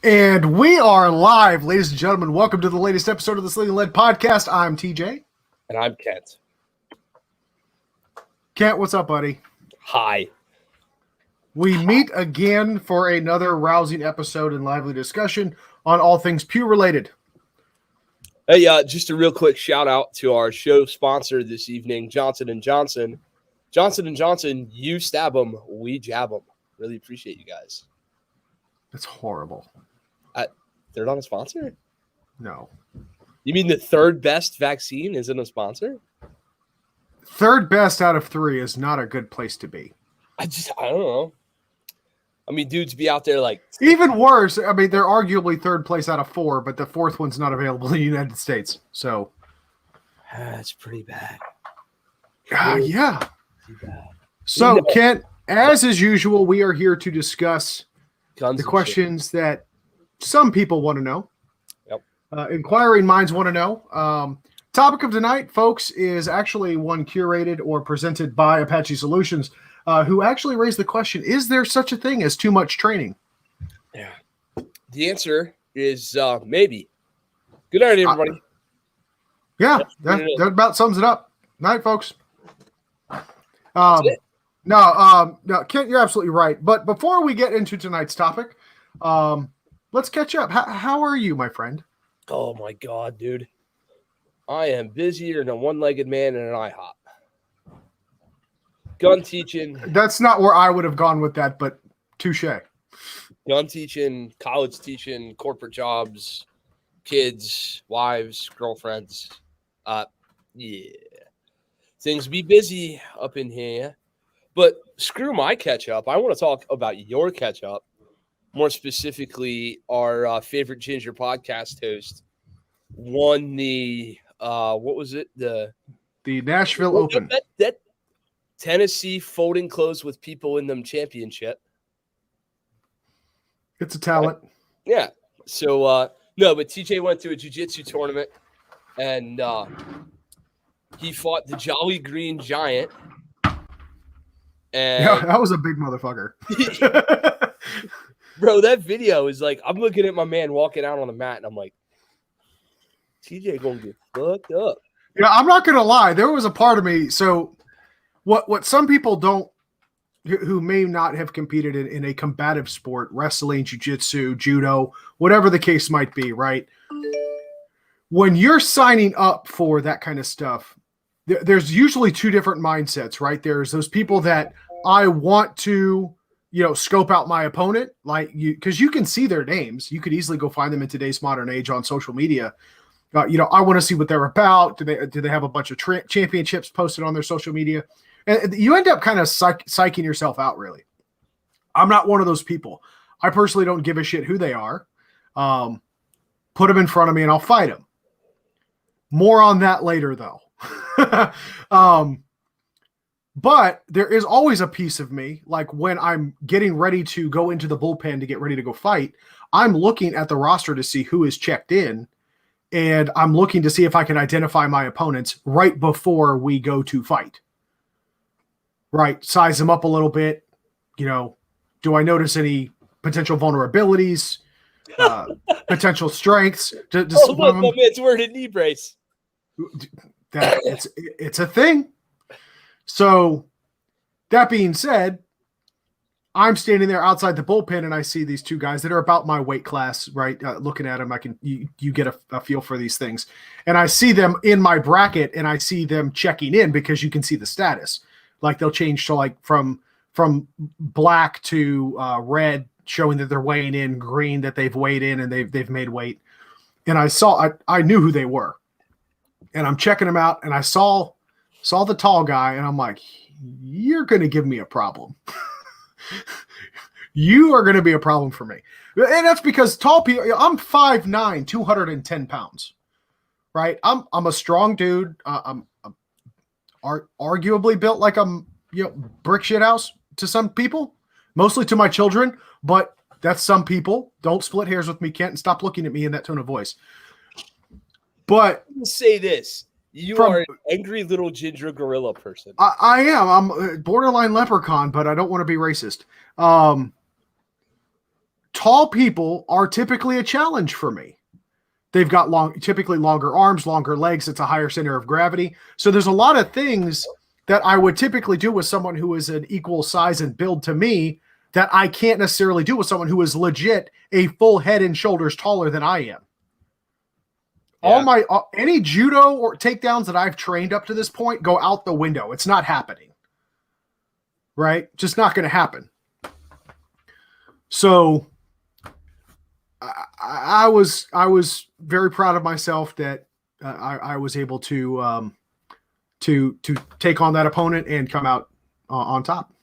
And we are live, ladies and gentlemen. Welcome to the latest episode of the Sling'N podcast. I'm TJ. And I'm Kent. Kent, what's up, buddy? Hi. We meet again for another rousing episode and lively discussion on all things Pew-related. Hey, just a real quick shout out to our show sponsor this evening, Johnson & Johnson. Johnson & Johnson, you stab them, we jab them. Really appreciate you guys. That's horrible. They're not a sponsor? No. You mean the third best vaccine isn't a sponsor? Third best out of 3 is not a good place to be. I don't know. I mean, dudes be out there like... Even worse, I mean, they're arguably third place out of 4, but the fourth one's not available in the United States. So... That's pretty bad. Yeah. Pretty bad. So, Kent, as is usual, we are here to discuss Guns the questions that some people want to know. Yep. Inquiring minds want to know. Topic of tonight, folks, is actually one curated or presented by Apache Solutions, who actually raised the question, is there such a thing as too much training? Yeah. The answer is maybe. Good night, everybody. Yeah, that about sums it up. Night, folks. That's it. No, Kent, you're absolutely right. But before we get into tonight's topic, let's catch up. How are you, my friend? Oh, my God, dude. I am busier than a one-legged man in an IHOP. Gun teaching. That's not where I would have gone with that, but touche. Gun teaching, college teaching, corporate jobs, kids, wives, girlfriends. Yeah. Things be busy up in here. But screw my catch-up. I want to talk about your catch-up. More specifically, our favorite Ginger podcast host won the what was it? The Nashville Open. That Tennessee folding clothes with people in them championship. It's a talent. Yeah. So no, but TJ went to a jiu-jitsu tournament and he fought the Jolly Green Giant. And yeah, that was a big motherfucker. Bro, that video is like, I'm looking at my man walking out on the mat, and I'm like, TJ gonna get fucked up. Yeah, I'm not gonna lie. There was a part of me. So, what some people don't, who may not have competed in a combative sport, wrestling, jiu-jitsu, judo, whatever the case might be, right? When you're signing up for that kind of stuff, there's usually 2 different mindsets, right? There's those people that I want to, scope out my opponent, like because you can see their names. You could easily go find them in today's modern age on social media. I want to see what they're about. Do they have a bunch of championships posted on their social media? And you end up kind of psyching yourself out, really. I'm not one of those people. I personally don't give a shit who they are. Put them in front of me and I'll fight them. More on that later, though. But there is always a piece of me, like when I'm getting ready to go into the bullpen to get ready to go fight, I'm looking at the roster to see who is checked in, and I'm looking to see if I can identify my opponents right before we go to fight. Right, size them up a little bit. Do I notice any potential vulnerabilities, potential strengths? It's wearing a knee brace. That it's a thing. So that being said, I'm standing there outside the bullpen and I see these 2 guys that are about my weight class, right? Looking at them, you get a feel for these things. And I see them in my bracket and I see them checking in because you can see the status. Like they'll change to like from black to red, showing that they're weighing in, green that they've weighed in and they've made weight. And I knew who they were. And I'm checking them out, and I saw the tall guy, and I'm like, you're going to give me a problem. You are going to be a problem for me. And that's because tall people, I'm 5'9", 210 pounds, right? I'm a strong dude. I'm arguably built like a brick shit house to some people, mostly to my children, but that's some people. Don't split hairs with me, Kent, and stop looking at me in that tone of voice. But say this. You are an angry little ginger gorilla person. I am. I'm a borderline leprechaun, but I don't want to be racist. tall people are typically a challenge for me. They've got typically longer arms, longer legs. It's a higher center of gravity. So there's a lot of things that I would typically do with someone who is an equal size and build to me that I can't necessarily do with someone who is legit a full head and shoulders taller than I am. Yeah. Any judo or takedowns that I've trained up to this point go out the window. It's not happening. Right? Just not going to happen. So I was very proud of myself that I was able to take on that opponent and come out on top.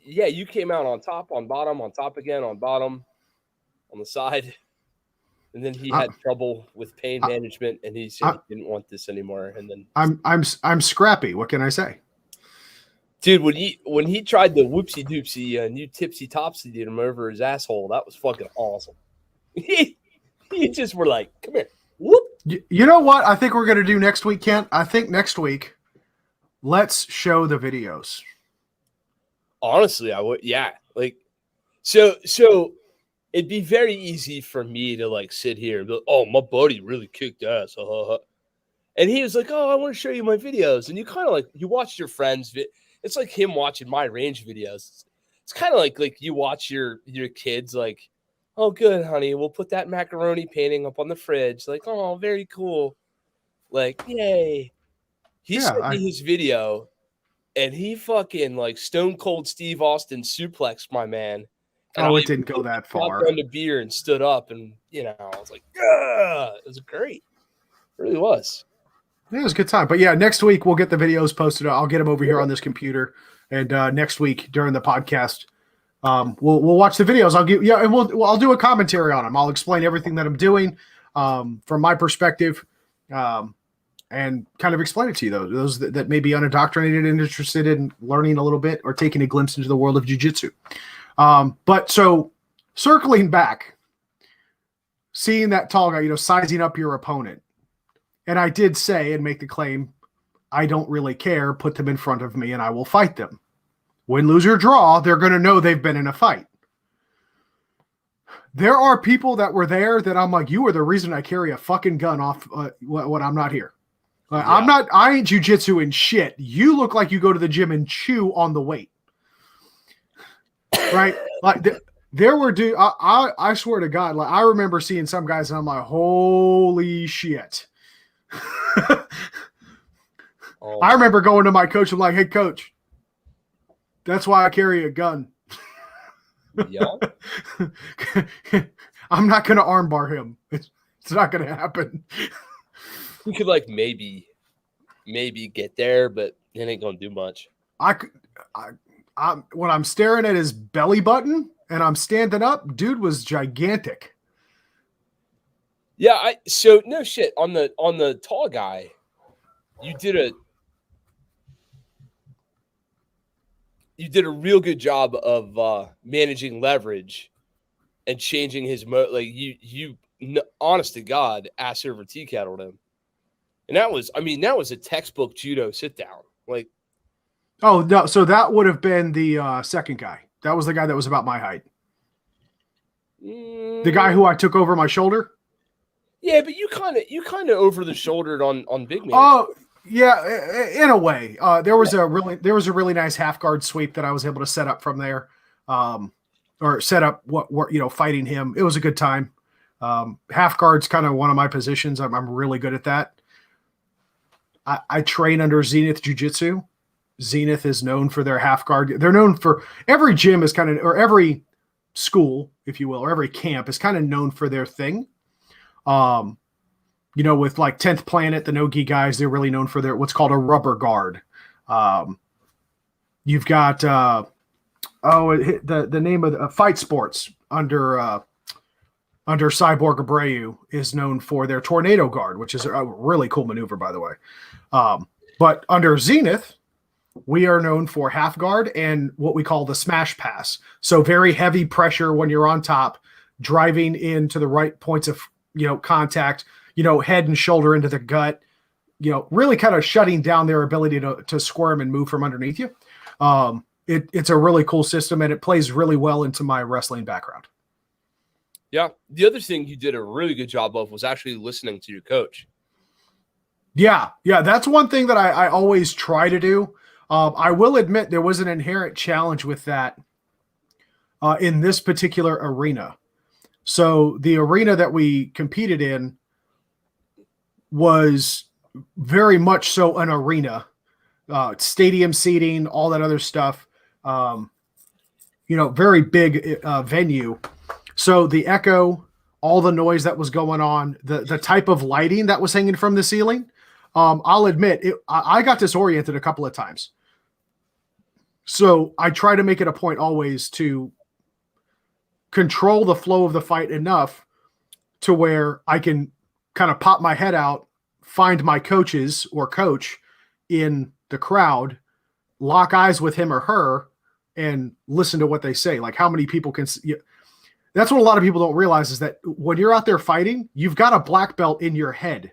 Yeah, you came out on top, on bottom, on top again, on bottom, on the side. And then he had trouble with pain management, and he said he didn't want this anymore. And then I'm scrappy. What can I say, dude? When he tried the whoopsie doopsie and you tipsy topsy did him over his asshole, that was fucking awesome. He just were like, "Come here, whoop." You know what? I think we're gonna do next week, Kent. I think next week, let's show the videos. Honestly, I would. Yeah, like so. It'd be very easy for me to like sit here and be like, "Oh, my buddy really kicked ass," and he was like, "Oh, I want to show you my videos." And you kind of like you watch your friends. It's like him watching my range videos. It's kind of like you watch your kids like, "Oh, good, honey, we'll put that macaroni painting up on the fridge." Like, "Oh, very cool." Like, yay! He sent me his video, and he fucking like Stone Cold Steve Austin suplexed my man. And it didn't go that far. I got a beer and stood up, and I was like, "Yeah!" It was great. It really was. It was a good time. But yeah, next week we'll get the videos posted. I'll get them over here on this computer, and next week during the podcast, we'll watch the videos. I'll do a commentary on them. I'll explain everything that I'm doing from my perspective, and kind of explain it to you. Those that may be unindoctrinated and interested in learning a little bit or taking a glimpse into the world of jiu-jitsu. But so circling back, seeing that tall guy, sizing up your opponent. And I did say and make the claim, I don't really care. Put them in front of me and I will fight them. Win, lose, or draw, they're going to know they've been in a fight. There are people that were there that I'm like, you are the reason I carry a fucking gun off when I'm not here. I ain't jiu-jitsu and shit. You look like you go to the gym and chew on the weight. Right, like there were I swear to God, like I remember seeing some guys and I'm like, holy shit. I remember going to my coach and like, hey coach, that's why I carry a gun. Yeah. I'm not gonna armbar him. It's not gonna happen. We could like maybe get there, but it ain't gonna do much. When I'm staring at his belly button and I'm standing up, dude was gigantic. Yeah, so no shit on the tall guy, you did a real good job of managing leverage and changing his you honest to God ass over tea kettled him, and that was a textbook judo sit down like. Oh, no. So that would have been the second guy. That was the guy that was about my height. The guy who I took over my shoulder. Yeah, but you kind of over the shouldered on big man. Oh, yeah, in a way. There was a really nice half guard sweep that I was able to set up from there. Or set up what fighting him. It was a good time. Half guard's kind of one of my positions. I'm really good at that. I train under Zenith Jiu-Jitsu. Zenith is known for their half guard. They're known for every gym is kind of, or every school, if you will, or every camp is kind of known for their thing. With like 10th Planet, the no-gi guys, they're really known for their, what's called a rubber guard. You've got, the name of the Fight Sports under Cyborg Abreu is known for their tornado guard, which is a really cool maneuver, by the way. But under Zenith, we are known for half guard and what we call the smash pass. So very heavy pressure when you're on top, driving into the right points of, contact, head and shoulder into the gut, really kind of shutting down their ability to squirm and move from underneath you. it's a really cool system, and it plays really well into my wrestling background. Yeah. The other thing you did a really good job of was actually listening to your coach. Yeah. That's one thing that I always try to do. I will admit there was an inherent challenge with that in this particular arena. So the arena that we competed in was very much so an arena, stadium seating, all that other stuff. Very big venue. So the echo, all the noise that was going on, the type of lighting that was hanging from the ceiling, I'll admit, I got disoriented a couple of times. So I try to make it a point always to control the flow of the fight enough to where I can kind of pop my head out, find my coaches or coach in the crowd, lock eyes with him or her, and listen to what they say. Like how many people can see. That's what a lot of people don't realize is that when you're out there fighting, you've got a black belt in your head.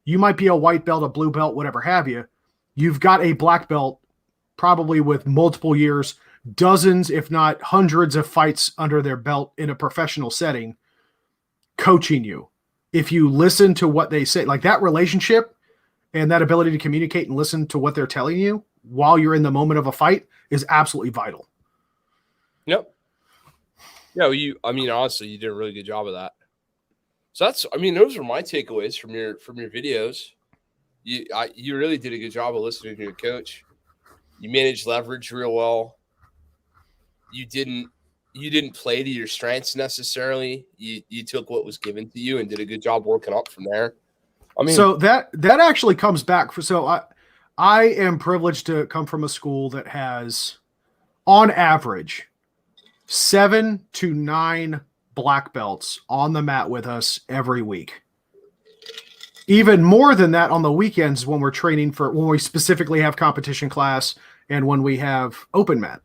You might be a white belt, a blue belt, whatever have you. You've got a black belt probably with multiple years, dozens, if not hundreds of fights under their belt in a professional setting, coaching you. If you listen to what they say, like that relationship and that ability to communicate and listen to what they're telling you while you're in the moment of a fight is absolutely vital. Yep. Yeah, honestly, you did a really good job of that. So those were my takeaways from your videos. You really did a good job of listening to your coach. You managed leverage real well. You didn't play to your strengths necessarily. You took what was given to you and did a good job working up from there. So that actually comes back I am privileged to come from a school that has, on average, 7 to 9 black belts on the mat with us every week. Even more than that on the weekends when we're training when we specifically have competition class and when we have open mat.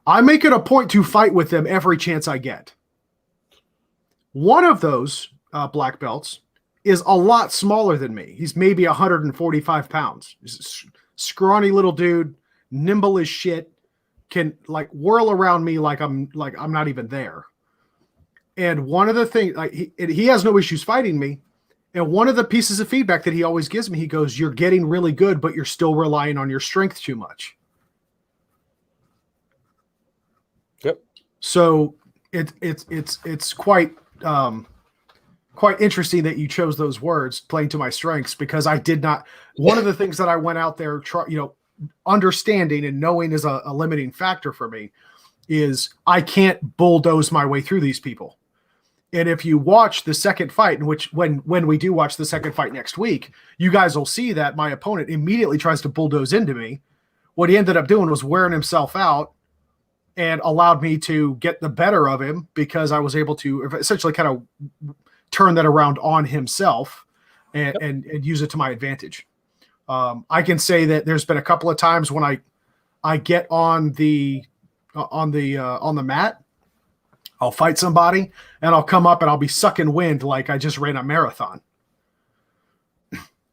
I make it a point to fight with them every chance I get. One of those black belts is a lot smaller than me. He's maybe 145 pounds. He's a scrawny little dude, nimble as shit, can like whirl around me like I'm not even there. And one of the things, like he has no issues fighting me. And one of the pieces of feedback that he always gives me, he goes, "You're getting really good, but you're still relying on your strength too much." Yep. So it's quite interesting that you chose those words, playing to my strengths, because I did not. One of the things that I went out there, understanding and knowing is a limiting factor for me is I can't bulldoze my way through these people. And if you watch the second fight, in which when we do watch the second fight next week, you guys will see that my opponent immediately tries to bulldoze into me. What he ended up doing was wearing himself out and allowed me to get the better of him because I was able to essentially kind of turn that around on himself and use it to my advantage. I can say that there's been a couple of times when I get on the mat, I'll fight somebody and I'll come up and I'll be sucking wind like I just ran a marathon.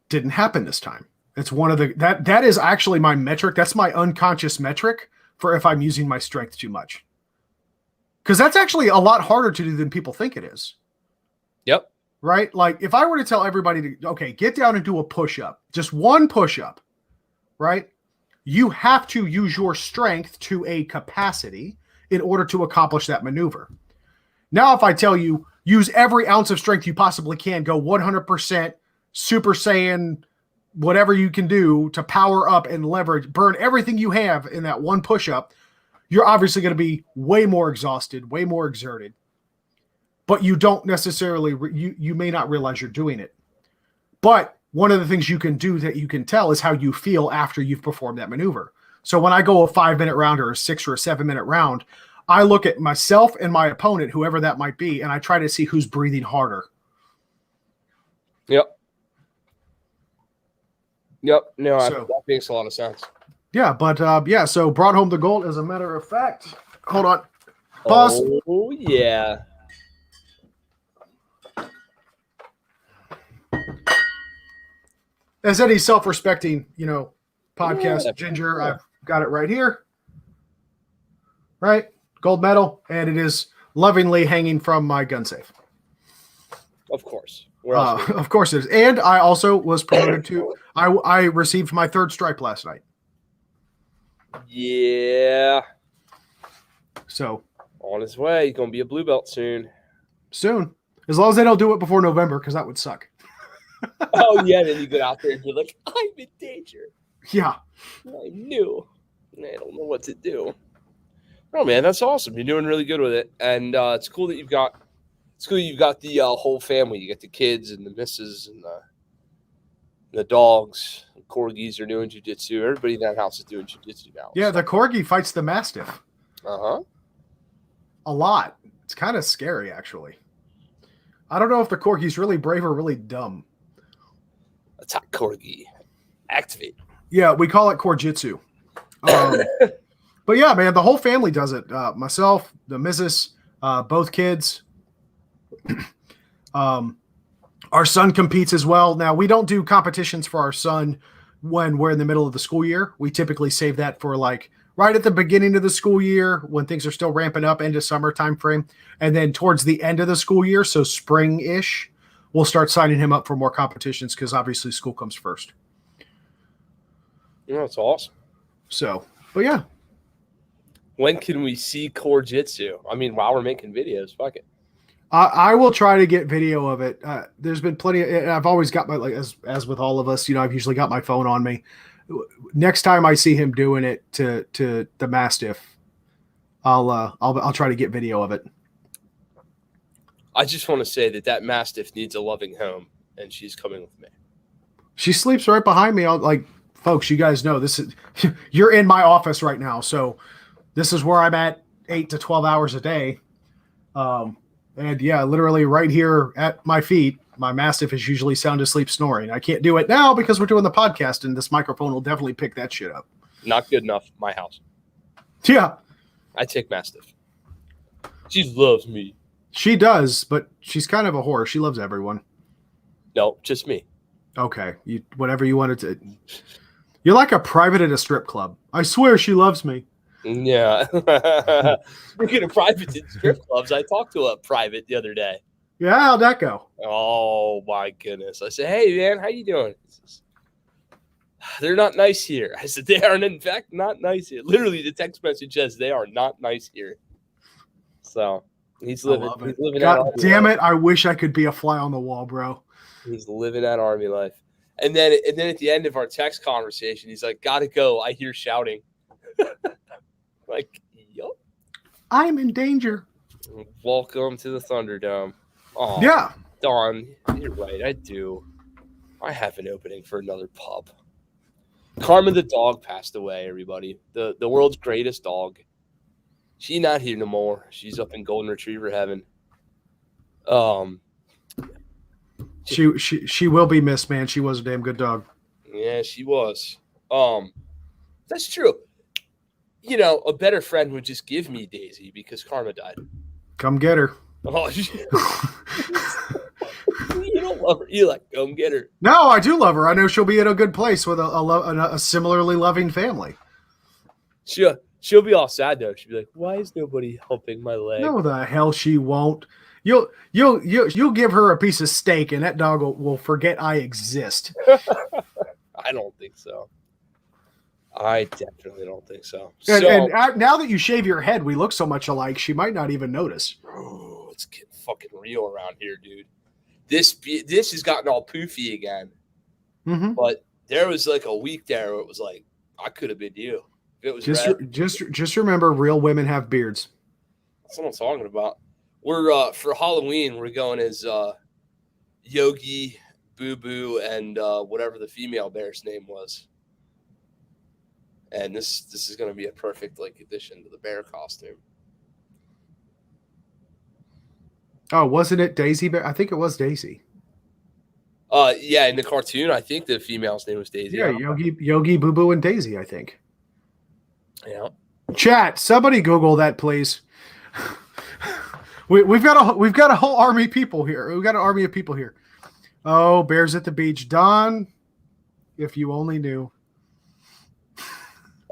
Didn't happen this time. It's one of that is actually my metric. That's my unconscious metric for if I'm using my strength too much. Because that's actually a lot harder to do than people think it is. Yep. Right? Like if I were to tell everybody to, okay, get down and do a push-up, just one push-up, right? You have to use your strength to a capacity in order to accomplish that maneuver. Now, if I tell you, use every ounce of strength you possibly can, go 100%, Super Saiyan, whatever you can do to power up and leverage, burn everything you have in that one push-up, you're obviously going to be way more exhausted, way more exerted. But you don't necessarily, you may not realize you're doing it. But one of the things you can do that you can tell is how you feel after you've performed that maneuver. So when I go a 5-minute round or a 6 or a 7-minute round, I look at myself and my opponent, whoever that might be, and I try to see who's breathing harder. Yep. No, that makes a lot of sense. Yeah, but so brought home the gold as a matter of fact. Hold on. Pause. Oh, yeah. As any self-respecting, podcast ginger, I've got it right here. right? Gold medal, and it is lovingly hanging from my gun safe. Of course. Where else Of course it is. And I also was promoted to, I received my 3rd stripe last night. Yeah. So. On his way. He's going to be a blue belt soon. Soon. As long as they don't do it before November, because that would suck. Oh, yeah. Then you get out there and you're like, I'm in danger. Yeah. I'm new. I don't know what to do. Oh, man, that's awesome. You're doing really good with it. And it's cool that you've got the whole family. You got the kids and the missus and the dogs. The corgis are doing jiu-jitsu. Everybody in that house is doing jiu-jitsu now. Yeah, the corgi fights the mastiff. Uh-huh. A lot. It's kind of scary, actually. I don't know if the corgi's really brave or really dumb. Attack corgi. Activate. Yeah, we call it corjitsu. But yeah, man, the whole family does it. Myself, the missus, both kids. Our son competes as well. Now, we don't do competitions for our son when we're in the middle of the school year. We typically save that for like right at the beginning of the school year when things are still ramping up into summer time frame. And then towards the end of the school year, so spring-ish, we'll start signing him up for more competitions because obviously school comes first. Yeah, that's awesome. So, but yeah. When can we see core jitsu? I mean, while we're making videos, fuck it. I will try to get video of it. There's been plenty. I've always got my, like, as with all of us, I've usually got my phone on me. Next time I see him doing it to the Mastiff, I'll try to get video of it. I just want to say that Mastiff needs a loving home, and she's coming with me. She sleeps right behind me. Folks, you guys know this is you're in my office right now, so this is where I'm at 8 to 12 hours a day. And yeah, literally right here at my feet, my Mastiff is usually sound asleep snoring. I can't do it now because we're doing the podcast, and this microphone will definitely pick that shit up. Not good enough. My house. Yeah. I take Mastiff. She loves me. She does, but she's kind of a whore. She loves everyone. No, just me. Okay. Whatever you wanted to. You're like a private at a strip club. I swear she loves me. Yeah. Speaking of private in strip clubs, I talked to a private the other day. Yeah, how'd that go? Oh my goodness. I said, hey man, how you doing? He says, they're not nice here. I said, they are in fact not nice here. Literally the text message says they are not nice here. So he's living God damn it. I wish I could be a fly on the wall, bro. He's living that army life. And then at the end of our text conversation, he's like, gotta go. I hear shouting. Like, yup. I'm in danger. Welcome to the Thunderdome. Oh, yeah. Don, you're right. I do. I have an opening for another pub. Karma the dog passed away, everybody. The world's greatest dog. She not here no more. She's up in Golden Retriever heaven. She will be missed, man. She was a damn good dog. Yeah, she was. That's true. A better friend would just give me Daisy because Karma died. Come get her. Oh, shit. You don't love her. You like, come get her. No, I do love her. I know she'll be in a good place with a similarly loving family. She'll be all sad though. She'll be like, "Why is nobody helping my leg?" No, the hell she won't. You'll give her a piece of steak, and that dog will forget I exist. I don't think so. I definitely don't think so. And now that you shave your head, we look so much alike. She might not even notice. Oh, it's getting fucking real around here, dude. This has gotten all poofy again. Mm-hmm. But there was like a week there where it was like, I could have been you. If it was just remember, real women have beards. That's what I'm talking about. We're for Halloween, we're going as Yogi, Boo Boo, and whatever the female bear's name was. And this is going to be a perfect addition to the bear costume. Oh, wasn't it Daisy Bear? I think it was Daisy. Yeah, in the cartoon, I think the female's name was Daisy. Yeah, Yogi, Boo Boo, and Daisy, I think. Yeah. Chat, somebody Google that, please. We've got a whole army of people here. We've got an army of people here. Oh, bears at the beach. Don, if you only knew.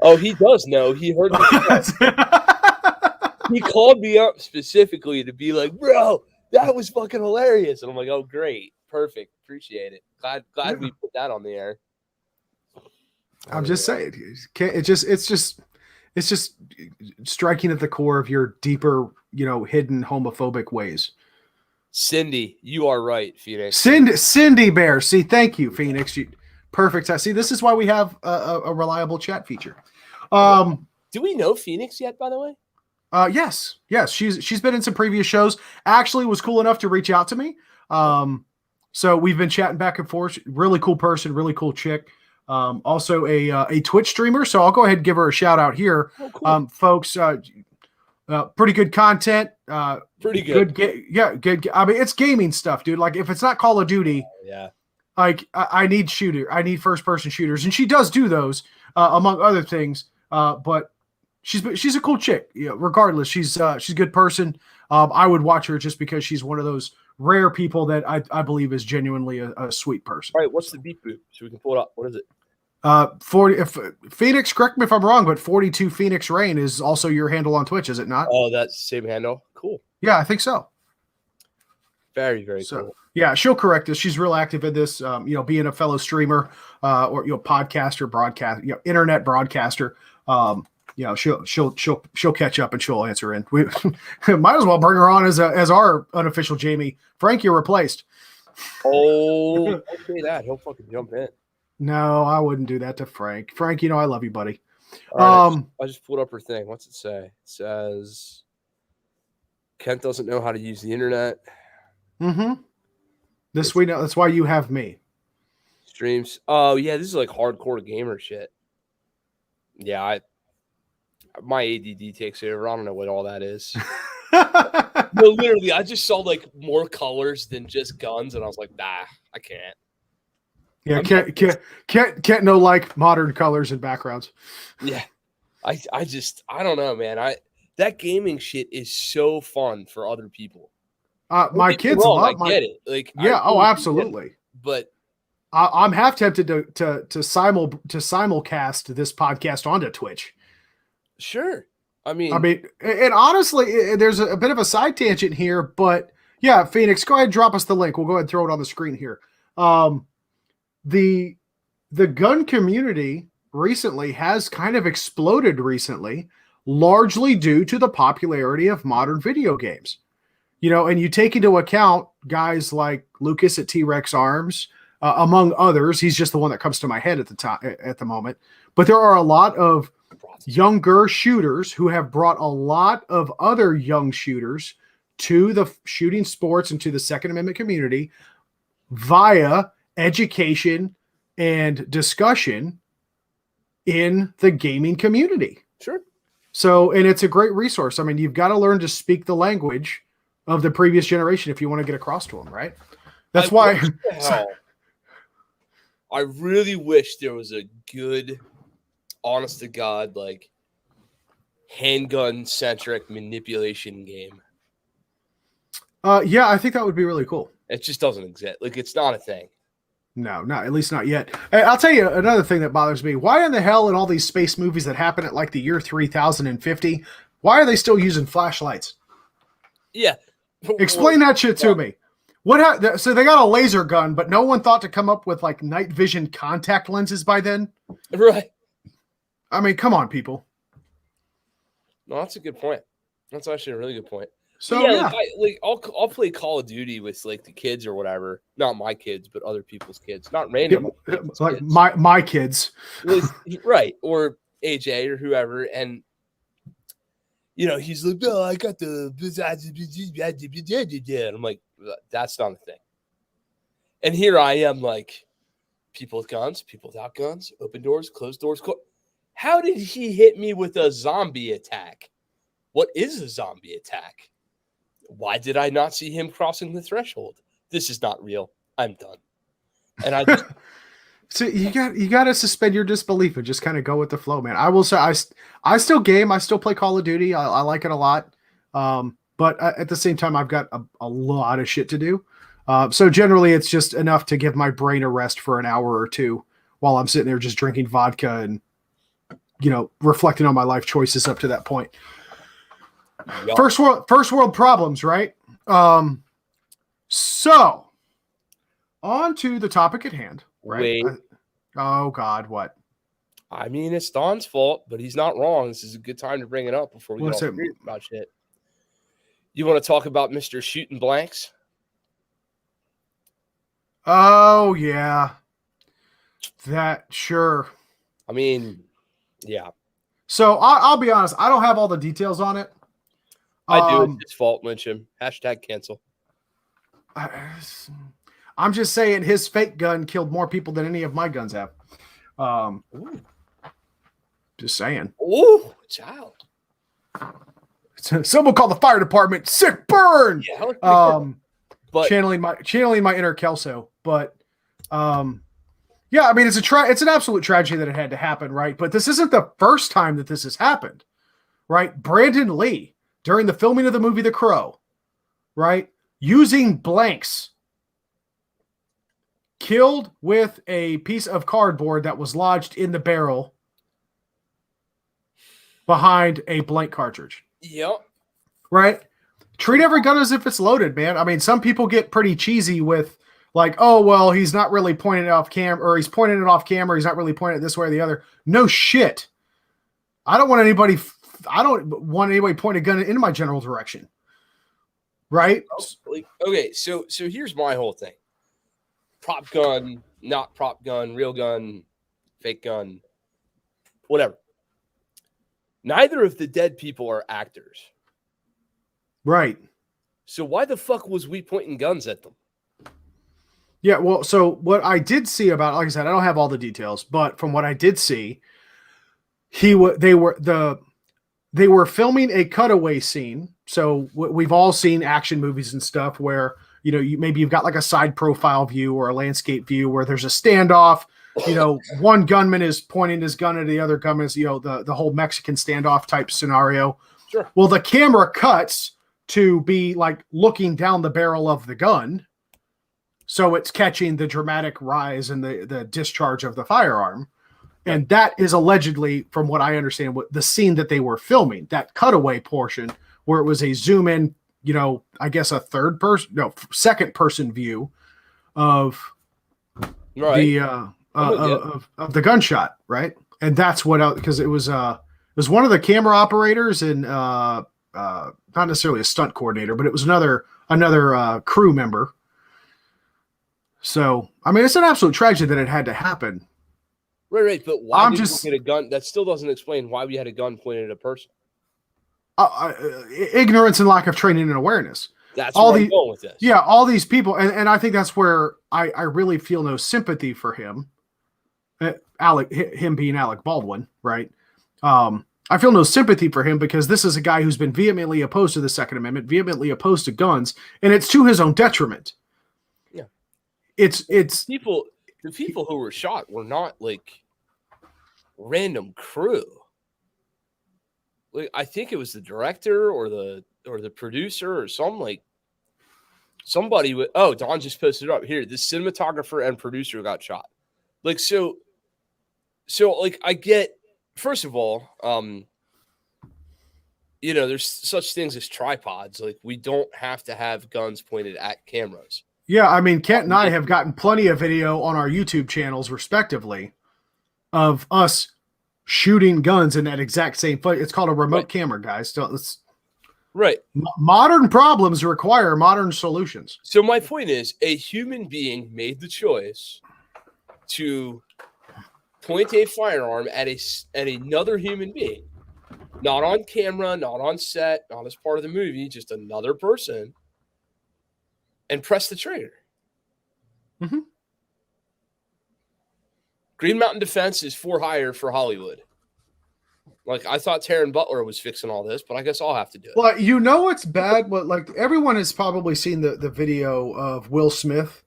Oh, he does know. He heard me. he called me up specifically to be like, bro, that was fucking hilarious. And I'm like, oh, great. Perfect. Appreciate it. Glad we put that on the air. I'm just saying, it's just striking at the core of your deeper, hidden homophobic ways. Cindy, you are right, Phoenix. Cindy Bear. See, thank you, Phoenix. Perfect. See, this is why we have a reliable chat feature. Do we know Phoenix yet, by the way? Yes. She's been in some previous shows. Actually, was cool enough to reach out to me. So we've been chatting back and forth. Really cool person, really cool chick. Also a Twitch streamer. So I'll go ahead and give her a shout out here. Oh, cool. Folks, pretty good content. Pretty good. Good. I mean, it's gaming stuff, dude. Like if it's not Call of Duty, like I need first person shooters, and she does do those among other things. But she's a cool chick. Regardless, she's a good person. I would watch her just because she's one of those rare people that I believe is genuinely a sweet person. All right, what's the beep boop so we can pull it up? What is it? 40. If Phoenix, correct me if I'm wrong, but 42 Phoenix Rain is also your handle on Twitch, is it not? Oh, that's the same handle. Cool. Yeah, I think so. Very, very cool. Yeah, she'll correct us. She's real active in this. Being a fellow streamer or podcaster, broadcast, internet broadcaster. She'll catch up and she'll answer in. We might as well bring her on as our unofficial Jamie. Frank, you're replaced. Oh, don't say that. He'll fucking jump in. No, I wouldn't do that to Frank. Frank, I love you, buddy. Right, I just pulled up her thing. What's it say? It says Kent doesn't know how to use the internet. Mm-hmm. We know. That's why you have me. Streams. Oh yeah, this is like hardcore gamer shit. Yeah, my ADD takes over. I don't know what all that is. No, literally, I just saw like more colors than just guns, and I was like, nah, I can't. Yeah, can't know like modern colors and backgrounds. Yeah, I don't know, man. That gaming shit is so fun for other people. My kids love. I get it. Like, yeah, absolutely. But I'm half tempted to simulcast this podcast onto Twitch. Sure. I mean, and honestly, there's a bit of a side tangent here, but yeah, Phoenix, go ahead and drop us the link. We'll go ahead and throw it on the screen here. The gun community recently has kind of exploded recently, largely due to the popularity of modern video games. And you take into account guys like Lucas at T-Rex Arms, among others. He's just the one that comes to my head at the moment. But there are a lot of younger shooters who have brought a lot of other young shooters to the shooting sports and to the Second Amendment community via education and discussion in the gaming community. Sure. So, and it's a great resource. I mean, you've got to learn to speak the language of the previous generation if you want to get across to them, right? That's why. I really wish there was a good, honest to God, like handgun centric manipulation game. Yeah, I think that would be really cool. It just doesn't exist. Like, it's not a thing. No, at least not yet. I'll tell you another thing that bothers me. Why in the hell in all these space movies that happen at like the year 3050, why are they still using flashlights? Yeah. Explain that shit to me. So they got a laser gun, but no one thought to come up with like night vision contact lenses by then? Right. I mean, come on, people. No, that's a good point. That's actually a really good point. So yeah. I'll play Call of Duty with like the kids or whatever. Not my kids, but other people's kids. Not random. Like kids. my kids. Right. Or AJ or whoever. And he's like, oh, I got the and I'm like, that's not a thing. And here I am, like, people with guns, people without guns, open doors, closed doors. How did he hit me with a zombie attack? What is a zombie attack? Why did I not see him crossing the threshold? This is not real. I'm done. And I just so you got to suspend your disbelief and just kind of go with the flow, man. I will say I still game. I still play Call of Duty. I like it a lot. But at the same time, I've got a lot of shit to do. So generally, it's just enough to give my brain a rest for an hour or two while I'm sitting there just drinking vodka and reflecting on my life choices up to that point. Yup. First world problems, right? So on to the topic at hand, right? Wait. Oh God, what? I mean, it's Don's fault, but he's not wrong. This is a good time to bring it up before we What's get it? all serious about shit. You want to talk about Mr. Shooting Blanks? Oh yeah, that sure. I mean, yeah, So I'll be honest, I don't have all the details on it. I do. It's his fault. Lynch him. Hashtag cancel. I'm just saying his fake gun killed more people than any of my guns have. Just saying. Ooh, child. Someone call the fire department. Sick burn. Yeah, but channeling my inner Kelso. But yeah, I mean it's an absolute tragedy that it had to happen, right? But this isn't the first time that this has happened, right? Brandon Lee, during the filming of the movie The Crow, right, using blanks, killed with a piece of cardboard that was lodged in the barrel behind a blank cartridge. Yep. Right? Treat every gun as if it's loaded, man. I mean, some people get pretty cheesy with like, oh, well, he's not really pointing it off camera, or he's pointing it off camera. He's not really pointing it this way or the other. No shit. I don't want anybody pointing a gun into my general direction. Right? Okay, so here's my whole thing. Prop gun, not prop gun, real gun, fake gun, whatever. Neither of the dead people are actors. Right. So why the fuck was we pointing guns at them? Yeah, well, so what I did see about, like I said, I don't have all the details, but from what I did see, they were filming a cutaway scene. So we've all seen action movies and stuff where, you know, you've got like a side profile view or a landscape view where there's a standoff. You know, one gunman is pointing his gun at the other gunman, is, you know, the whole Mexican standoff type scenario. Sure. Well, the camera cuts to be like looking down the barrel of the gun. So it's catching the dramatic rise and the discharge of the firearm. And that is allegedly, from what I understand, what the scene that they were filming, that cutaway portion where it was a zoom in, you know, I guess a second person view of the of the gunshot, right? And that's what, because it was one of the camera operators and not necessarily a stunt coordinator, but it was another crew member. So, I mean, it's an absolute tragedy that it had to happen. Right. But why did we get a gun? That still doesn't explain why we had a gun pointed at a person. Ignorance and lack of training and awareness. That's where I'm going with this. Yeah, all these people, and I think that's where I really feel no sympathy for him. Him being Alec Baldwin, right? I feel no sympathy for him because this is a guy who's been vehemently opposed to the Second Amendment, vehemently opposed to guns, and it's to his own detriment. Yeah, it's the people who were shot were not like random crew. Like, I think it was the director or the producer or somebody with. Oh, Don just posted it up here. The cinematographer and producer got shot. Like, so like, I get, first of all, you know, there's such things as tripods. Like, we don't have to have guns pointed at cameras. Yeah, I mean, Kent and I have gotten plenty of video on our YouTube channels, respectively, of us shooting guns in that exact same foot. It's called a remote camera, guys. So right. Modern problems require modern solutions. So my point is, a human being made the choice to point a firearm at another human being, not on camera, not on set, not as part of the movie, just another person, and press the trigger. Mm-hmm. Green Mountain Defense is for hire for Hollywood. Like, I thought Taron Butler was fixing all this, but I guess I'll have to do it. Well, you know it's bad. But like, everyone has probably seen the video of Will Smith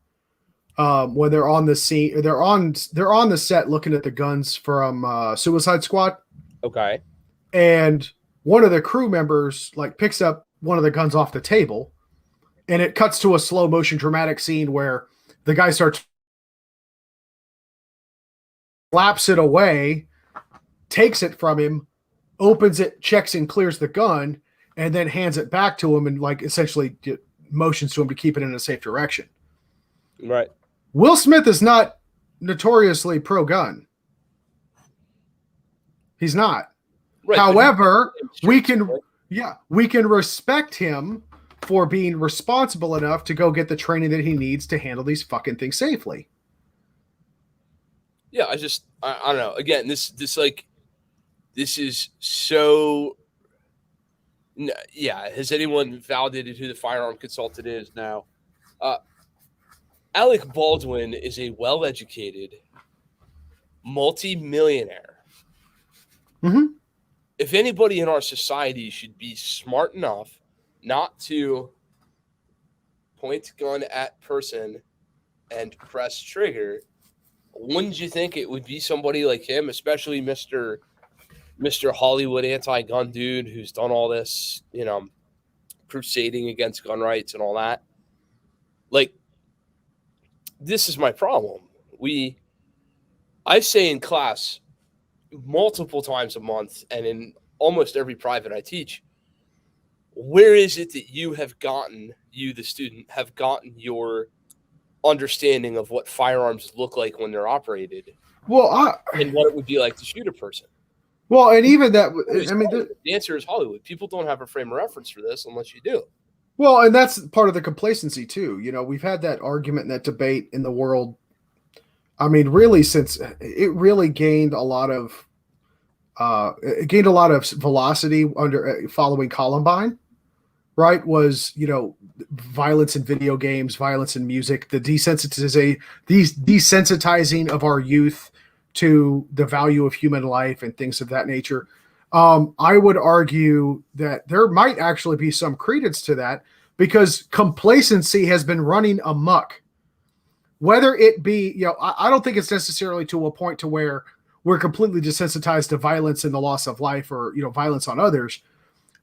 when they're on the scene. They're on the set looking at the guns from Suicide Squad. Okay. And one of the crew members like picks up one of the guns off the table, and it cuts to a slow motion dramatic scene where the guy starts slaps it away, takes it from him, opens it, checks and clears the gun, and then hands it back to him and like essentially motions to him to keep it in a safe direction. Right. Will Smith is not notoriously pro-gun. He's not. Right, however, we can respect him for being responsible enough to go get the training that he needs to handle these fucking things safely. Yeah, I don't know. Again, this is so. Yeah, has anyone validated who the firearm consultant is now? Alec Baldwin is a well-educated, multi-millionaire. Mm-hmm. If anybody in our society should be smart enough not to point gun at person and press trigger, wouldn't you think it would be somebody like him, especially Mr. Hollywood anti-gun dude who's done all this, crusading against gun rights and all that? Like, this is my problem. I say in class multiple times a month and in almost every private I teach, where is it that you, the student, have gotten your understanding of what firearms look like when they're operated? Well, and what it would be like to shoot a person. Well, and even that, I mean, the answer is Hollywood. People don't have a frame of reference for this unless you do. Well, and that's part of the complacency too. We've had that argument and that debate in the world. I mean, really, since it really gained a lot of velocity under following Columbine, right? Was violence in video games, violence in music, the desensitizing of our youth to the value of human life and things of that nature. I would argue that there might actually be some credence to that because complacency has been running amok. Whether it be, I don't think it's necessarily to a point to where we're completely desensitized to violence and the loss of life or, violence on others.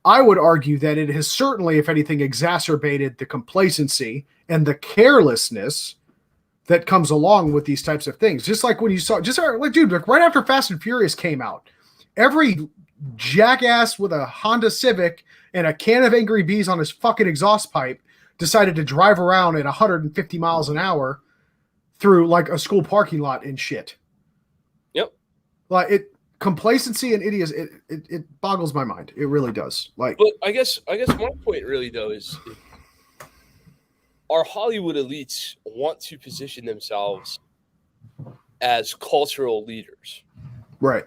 I would argue that it has certainly, if anything, exacerbated the complacency and the carelessness that comes along with these types of things. Just like when you saw, right after Fast and Furious came out, every jackass with a Honda Civic and a can of Angry Bees on his fucking exhaust pipe decided to drive around at 150 miles an hour through like a school parking lot and shit. Yep. Like complacency and idiots, it boggles my mind. It really does. But I guess my point really though is our Hollywood elites want to position themselves as cultural leaders. Right.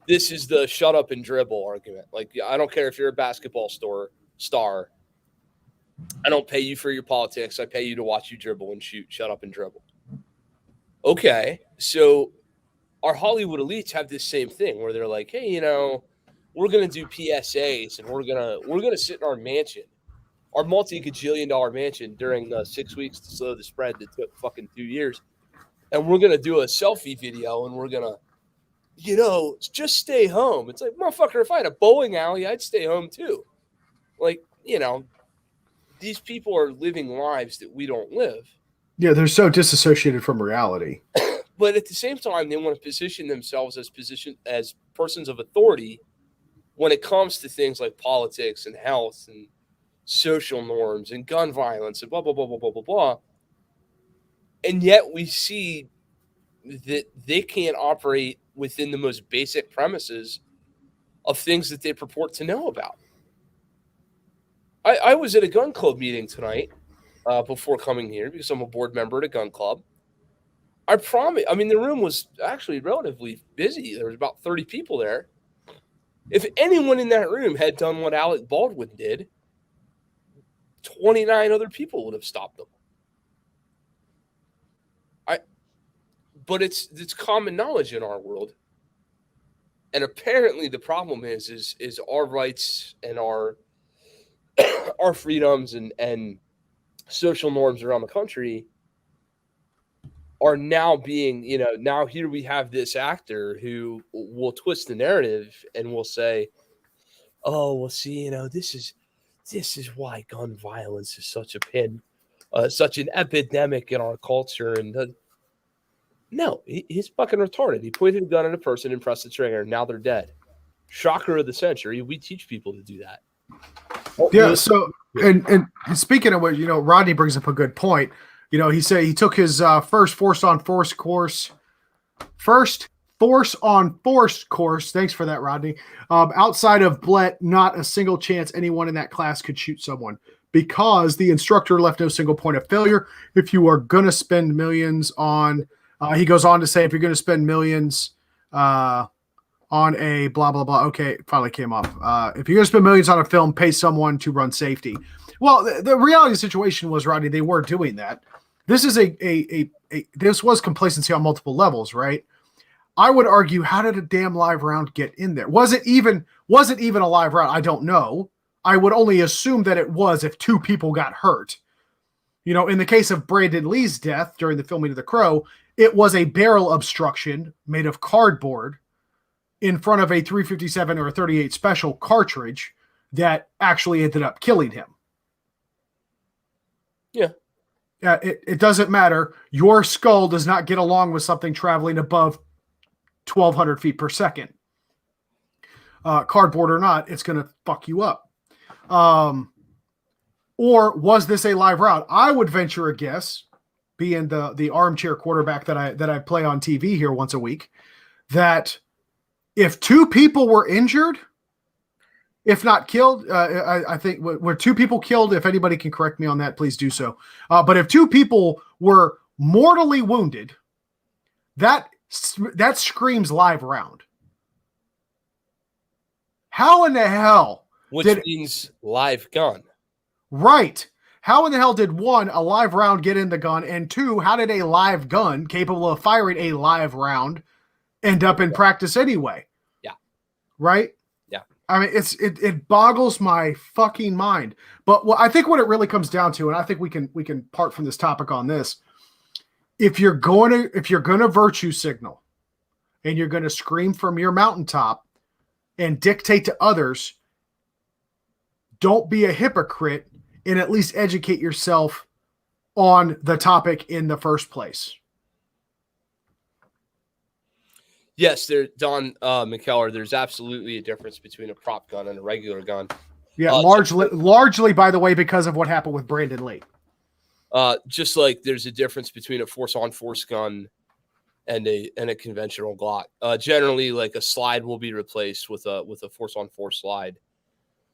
This is the shut up and dribble argument. Like, I don't care if you're a basketball star. I don't pay you for your politics. I pay you to watch you dribble and shoot. Shut up and dribble. Okay. So our Hollywood elites have this same thing where they're like, hey, we're going to do PSAs and we're going to sit in our mansion, our multi-gajillion-dollar mansion during 6 weeks to slow the spread that took fucking 2 years. And we're going to do a selfie video and we're going to, just stay home. It's like, motherfucker, if I had a bowling alley, I'd stay home too. Like, these people are living lives that we don't live. Yeah, they're so disassociated from reality. But at the same time, they want to position themselves as persons of authority when it comes to things like politics and health and social norms and gun violence and blah, blah, blah, blah, blah, blah, blah. And yet we see that they can't operate within the most basic premises of things that they purport to know about. I was at a gun club meeting tonight before coming here because I'm a board member at a gun club. I promise. I mean, the room was actually relatively busy. There was about 30 people there. If anyone in that room had done what Alec Baldwin did, 29 other people would have stopped them. But it's common knowledge in our world. And apparently the problem is our rights and our freedoms and social norms around the country are now being, now here we have this actor who will twist the narrative and will say, oh, well, see, this is why gun violence is such an epidemic in our culture. And no, he's fucking retarded. He pointed a gun at a person and pressed the trigger. Now they're dead. Shocker of the century. We teach people to do that. Yeah. So, and speaking of what, Rodney brings up a good point. He said he took his first force on force course. First force on force course. Thanks for that, Rodney. Outside of Blett, not a single chance anyone in that class could shoot someone because the instructor left no single point of failure. If you are going to spend millions on, he goes on to say, if you're going to spend millions on a blah, blah, blah. Okay, it finally came up. If you're going to spend millions on a film, pay someone to run safety. Well, the reality of the situation was, Rodney, they were doing that. This is this was complacency on multiple levels, right? I would argue, how did a damn live round get in there? Was it even a live round? I don't know. I would only assume that it was if two people got hurt. In the case of Brandon Lee's death during the filming of The Crow, it was a barrel obstruction made of cardboard in front of a 357 or a 38 special cartridge that actually ended up killing him. Yeah. It doesn't matter. Your skull does not get along with something traveling above 1,200 feet per second. Cardboard or not, it's going to fuck you up. Or was this a live round? I would venture a guess, being the armchair quarterback that I play on TV here once a week, that if two people were injured, if not killed, I think were two people killed. If anybody can correct me on that, please do so. But if two people were mortally wounded, that screams live round. How in the hell? Which means live gun. Right. How in the hell did one, a live round get in the gun, and two, how did a live gun capable of firing a live round end up in practice anyway? Yeah. Right? Yeah. I mean, it boggles my fucking mind. But I think what it really comes down to, and I think we can part from this topic on this. If you're going to virtue signal and you're going to scream from your mountaintop and dictate to others, don't be a hypocrite and at least educate yourself on the topic in the first place. Yes, Don McKellar, there's absolutely a difference between a prop gun and a regular gun. Yeah, largely, by the way, because of what happened with Brandon Lee. Just like there's a difference between a force-on-force gun and a conventional Glock. Generally, like a slide will be replaced with a force-on-force slide,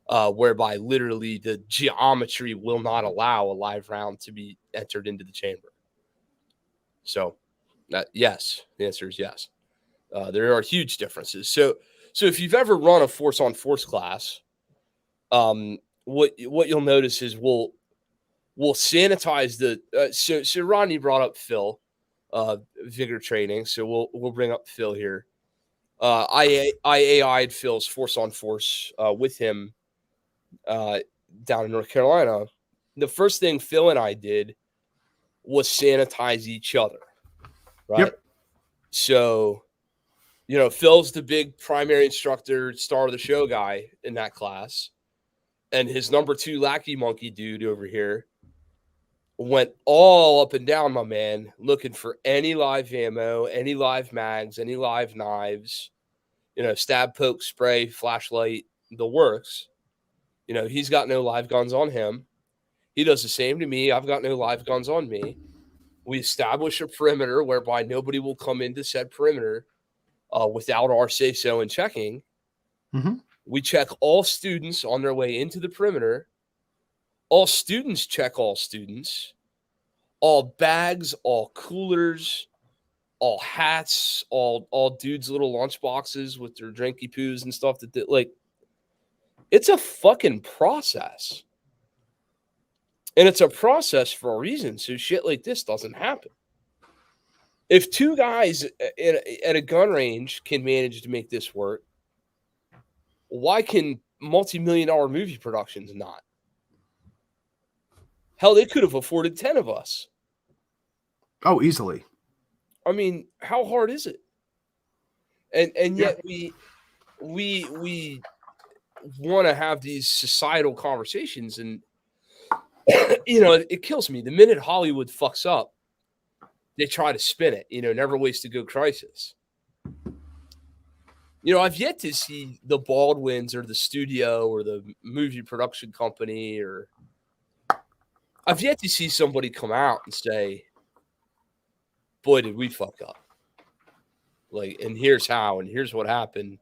whereby literally the geometry will not allow a live round to be entered into the chamber. So, yes, the answer is yes. There are huge differences. So if you've ever run a force-on-force class, what you'll notice is we'll sanitize the. So Rodney brought up Phil, vigor training. So we'll bring up Phil here. I AI'd Phil's force-on-force with him down in North Carolina. The first thing Phil and I did was sanitize each other. Right. Yep. So, Phil's the big primary instructor, star of the show guy in that class. And his number 2 lackey monkey dude over here went all up and down, my man, looking for any live ammo, any live mags, any live knives, stab, poke, spray, flashlight, the works. He's got no live guns on him. He does the same to me. I've got no live guns on me. We establish a perimeter whereby nobody will come into said perimeter without our say-so and checking. Mm-hmm. We check all students on their way into the perimeter. All students check all students. All bags, all coolers, all hats, all dudes' little lunch boxes with their drinky poos and stuff it's a fucking process. And it's a process for a reason, so shit like this doesn't happen. If 2 guys at a gun range can manage to make this work, why can multi-million-dollar movie productions not? Hell, they could have afforded 10 of us. Oh, easily. I mean, how hard is it? And yet we want to have these societal conversations, and it kills me. The minute Hollywood fucks up, they try to spin it. Never waste a good crisis. I've yet to see the Baldwins or the studio or the movie production company, or I've yet to see somebody come out and say, boy, did we fuck up. Like, and here's how, and here's what happened.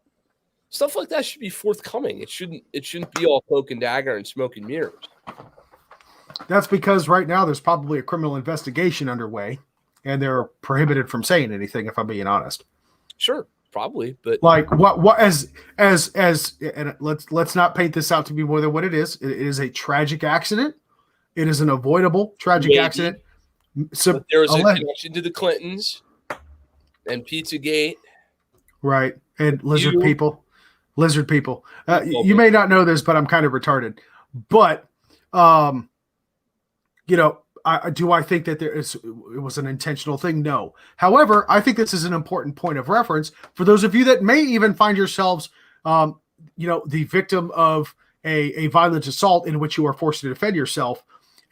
Stuff like that should be forthcoming. It shouldn't be all cloak and dagger and smoke and mirrors. That's because right now there's probably a criminal investigation underway, and they're prohibited from saying anything, if I'm being honest. Sure, probably, but like what as and let's not paint this out to be more than what it is. It is a tragic accident. It is an avoidable tragic accident. So but there was a connection to the Clintons and Pizzagate, right? And lizard people. You may not know this, but I'm kind of retarded. But I think that it was an intentional thing? No. However, I think this is an important point of reference for those of you that may even find yourselves, the victim of a violent assault in which you are forced to defend yourself.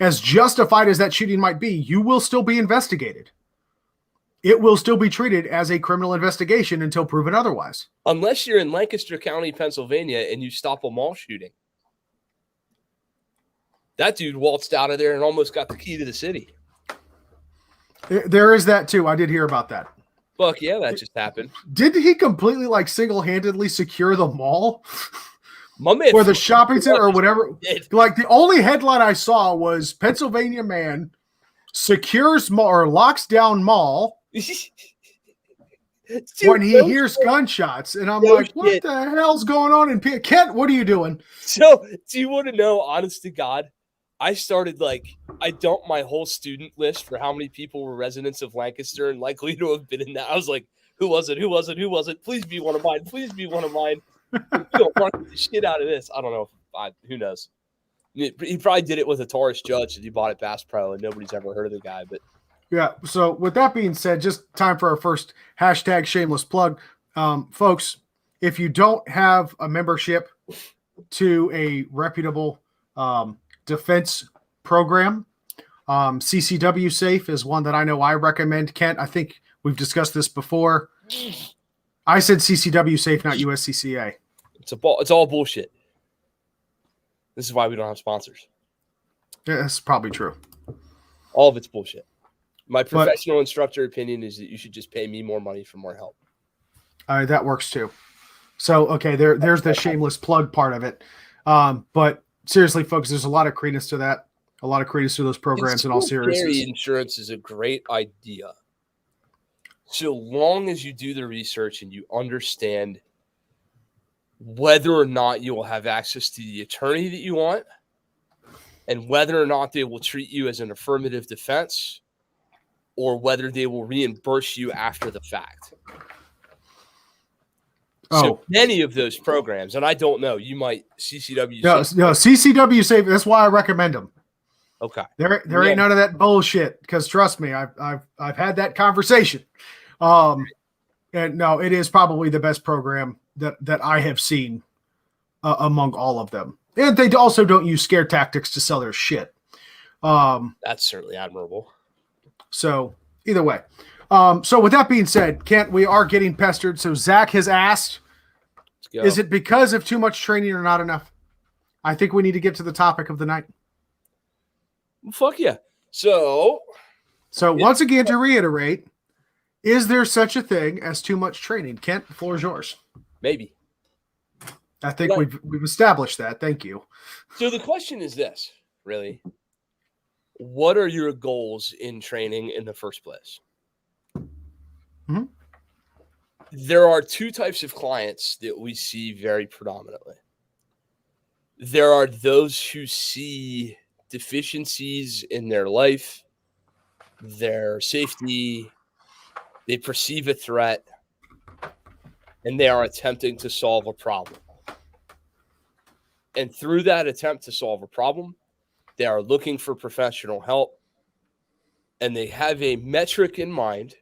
As justified as that shooting might be, you will still be investigated. It will still be treated as a criminal investigation until proven otherwise. Unless you're in Lancaster County, Pennsylvania, and you stop a mall shooting. That dude waltzed out of there and almost got the key to the city. There is that too. I did hear about that. Fuck yeah, that just happened. Did he completely single-handedly secure the mall? My man, or the shopping center or whatever? Like the only headline I saw was Pennsylvania man secures mall or locks down mall when he hears gunshots. And I'm like, what the hell's going on in Kent? What are you doing? So do you want to know, honest to God, I started I dumped my whole student list for how many people were residents of Lancaster and likely to have been in that. I was like, who was it? Who was it? Who was it? Please be one of mine. Please be one of mine. You'll market the shit out of this. I don't know. Who knows? He probably did it with a Taurus judge that he bought at Bass Pro and nobody's ever heard of the guy. But yeah. So with that being said, just time for our first hashtag shameless plug. Folks, if you don't have a membership to a reputable defense program, CCW Safe is one that I know I recommend. Kent, I think we've discussed this before. I said CCW Safe, not USCCA. It's all bullshit. This is why we don't have sponsors. Yeah, that's probably true. All of it's bullshit. My professional instructor opinion is that you should just pay me more money for more help. That works too. So, okay, there's the shameless plug part of it. But seriously, folks, there's a lot of credence to that. A lot of credence to those programs in all seriousness. Insurance is a great idea. So long as you do the research and you understand whether or not you will have access to the attorney that you want and whether or not they will treat you as an affirmative defense or whether they will reimburse you after the fact. So many of those programs, and I don't know, you might CCW. No, CCW Safe. That's why I recommend them. Okay. There ain't none of that bullshit. Because trust me, I've had that conversation. And no, it is probably the best program that I have seen among all of them. And they also don't use scare tactics to sell their shit. That's certainly admirable. So either way. So with that being said, Kent, we are getting pestered. So Zach has asked, is it because of too much training or not enough? I think we need to get to the topic of the night. Fuck yeah. So once again, to reiterate, is there such a thing as too much training? Kent, the floor is yours. Maybe. I think we've established that. Thank you. So the question is this, really. What are your goals in training in the first place? Mm-hmm. There are two types of clients that we see very predominantly. There are those who see deficiencies in their life, their safety, they perceive a threat, and they are attempting to solve a problem. And through that attempt to solve a problem, they are looking for professional help, and they have a metric in mind,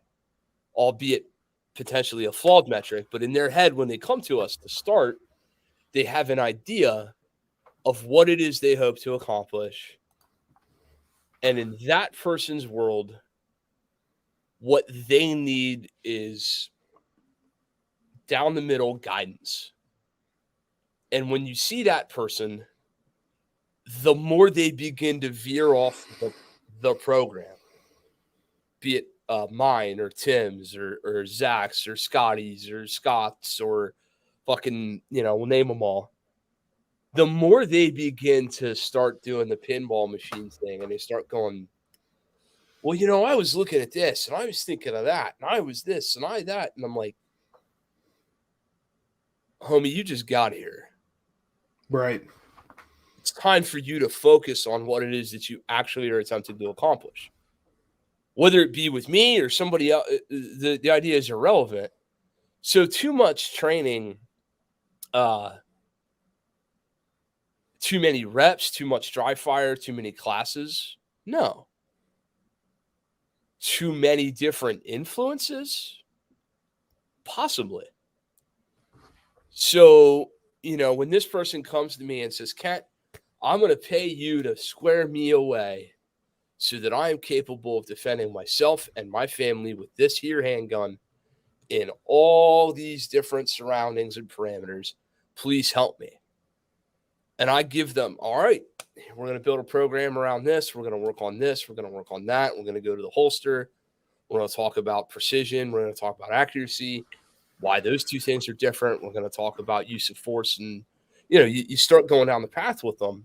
albeit potentially a flawed metric, but in their head, when they come to us to start, they have an idea of what it is they hope to accomplish. And in that person's world, what they need is down the middle guidance. And when you see that person, the more they begin to veer off the program, be it mine or Tim's or Zach's or Scotty's or Scott's or fucking, we'll name them all. The more they begin to start doing the pinball machine thing and they start going, well, I was looking at this and I was thinking of that and I was this and I that. And I'm like, homie, you just got here. Right. It's time for you to focus on what it is that you actually are attempting to accomplish. Whether it be with me or somebody else, the idea is irrelevant. So too much training, too many reps, too much dry fire, too many classes. No. Too many different influences? Possibly. So, when this person comes to me and says, Kent, I'm going to pay you to square me away so that I am capable of defending myself and my family with this here handgun in all these different surroundings and parameters. Please help me. And I give them, all right, we're going to build a program around this. We're going to work on this. We're going to work on that. We're going to go to the holster. We're going to talk about precision. We're going to talk about accuracy, why those two things are different. We're going to talk about use of force. And, you start going down the path with them.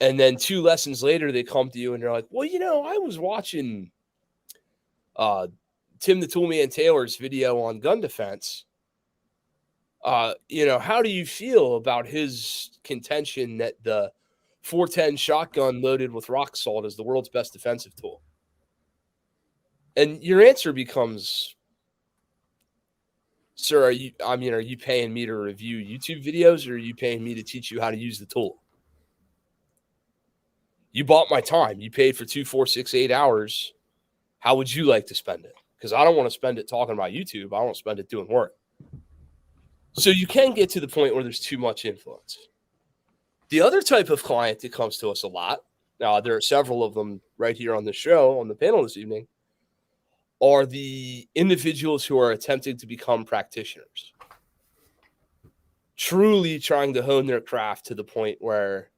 And then 2 lessons later, they come to you and they're like, well, I was watching Tim the Toolman Taylor's video on gun defense. How do you feel about his contention that the 410 shotgun loaded with rock salt is the world's best defensive tool? And your answer becomes, sir, are you paying me to review YouTube videos or are you paying me to teach you how to use the tool? You bought my time. You paid for 2, 4, 6, 8 hours. How would you like to spend it? Because I don't want to spend it talking about YouTube. I want to spend it doing work. So you can get to the point where there's too much influence. The other type of client that comes to us a lot, now there are several of them right here on the show, on the panel this evening, are the individuals who are attempting to become practitioners. Truly trying to hone their craft to the point where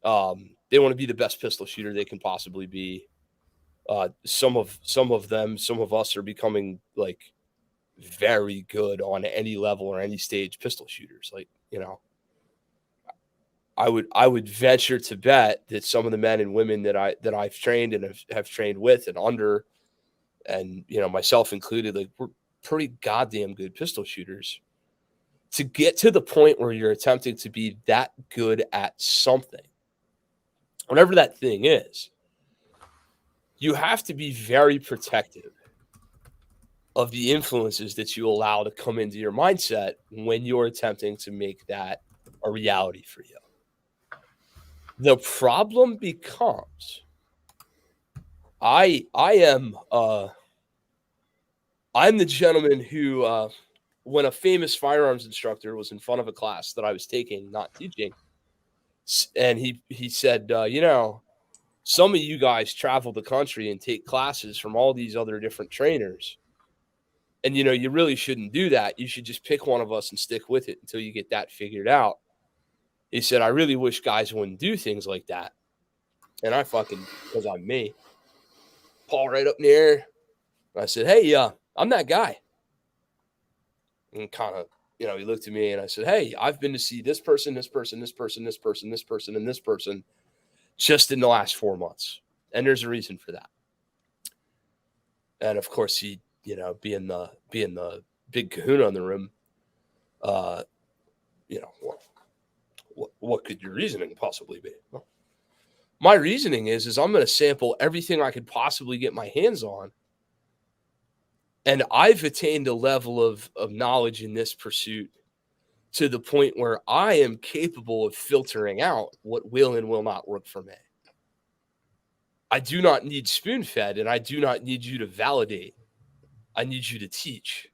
they want to be the best pistol shooter they can possibly be. Some of us are becoming like very good on any level or any stage pistol shooters. Like, I would venture to bet that some of the men and women that I've trained and have trained with and under, and myself included, like, we're pretty goddamn good pistol shooters. To get to the point where you're attempting to be that good at something, whatever that thing is, you have to be very protective of the influences that you allow to come into your mindset when you're attempting to make that a reality for you. The problem becomes, I'm the gentleman who, when a famous firearms instructor was in front of a class that I was taking, not teaching, and he said, some of you guys travel the country and take classes from all these other different trainers. And, you really shouldn't do that. You should just pick one of us and stick with it until you get that figured out. He said, I really wish guys wouldn't do things like that. And I because I'm me, Paul right up in the air. I said, hey, I'm that guy. And kind of, he looked at me and I said, hey, I've been to see this person, this person, this person, this person, this person, and this person just in the last 4 months. And there's a reason for that. And of course, he, being the big kahuna in the room, what could your reasoning possibly be? Well, my reasoning is I'm going to sample everything I could possibly get my hands on. And I've attained a level of knowledge in this pursuit to the point where I am capable of filtering out what will and will not work for me. I do not need spoon-fed, and I do not need you to validate. I need you to teach.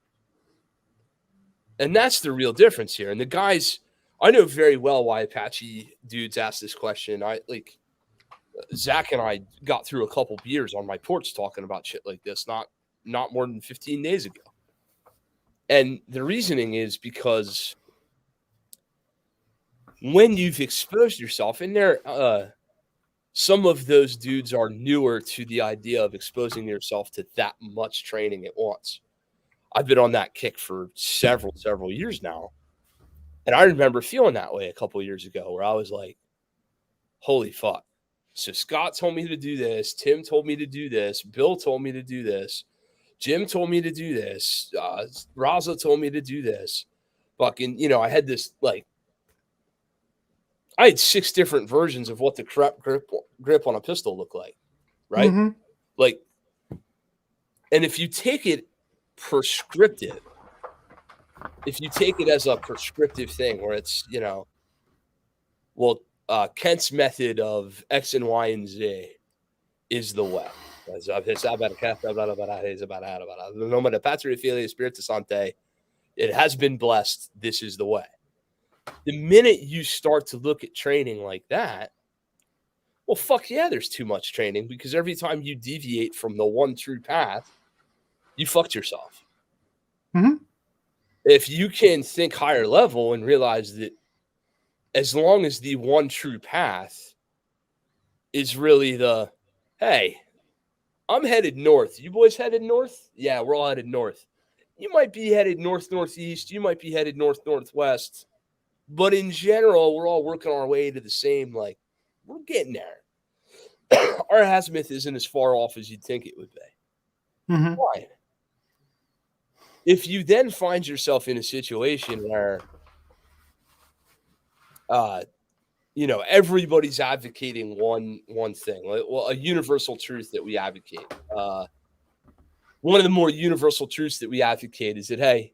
And that's the real difference here. And the guys, I know very well why Apache dudes ask this question. Zach and I got through a couple beers on my porch talking about shit like this, not more than 15 days ago. And the reasoning is because when you've exposed yourself, and some of those dudes are newer to the idea of exposing yourself to that much training at once. I've been on that kick for several years now. And I remember feeling that way a couple of years ago where I was like, holy fuck. So Scott told me to do this. Tim told me to do this. Bill told me to do this. Jim told me to do this. Raza told me to do this. Fucking, I had this, like, I had 6 different versions of what the grip on a pistol looked like, right? Mm-hmm. Like, and if you take it prescriptive, if you take it as a prescriptive thing where it's, Kent's method of X and Y and Z is the way. It has been blessed. This is the way. The minute you start to look at training like that, well, fuck yeah, there's too much training, because every time you deviate from the one true path, you fucked yourself. Mm-hmm. If you can think higher level and realize that as long as the one true path is really the, hey, I'm headed north. You boys headed north? Yeah, we're all headed north. You might be headed north-northeast. You might be headed north-northwest. But in general, we're all working our way to the same, like, we're getting there. Our azimuth isn't as far off as you'd think it would be. Mm-hmm. Why? If you then find yourself in a situation where, everybody's advocating one thing, well, a universal truth that we advocate. One of the more universal truths that we advocate is that, hey,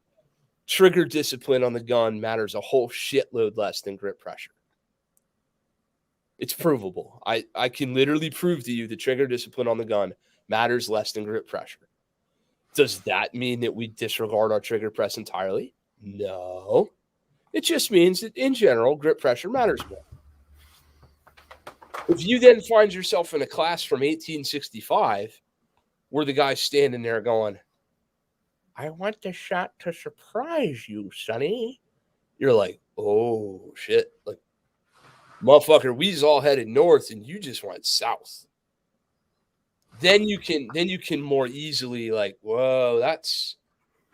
trigger discipline on the gun matters a whole shitload less than grip pressure. It's provable. I can literally prove to you that trigger discipline on the gun matters less than grip pressure. Does that mean that we disregard our trigger press entirely? No. It just means that in general, grip pressure matters more. If you then find yourself in a class from 1865 where the guy's standing there going, I want the shot to surprise you, Sonny. You're like, oh, shit. Like, motherfucker, we's all headed north and you just went south. Then you can more easily, like, whoa, that's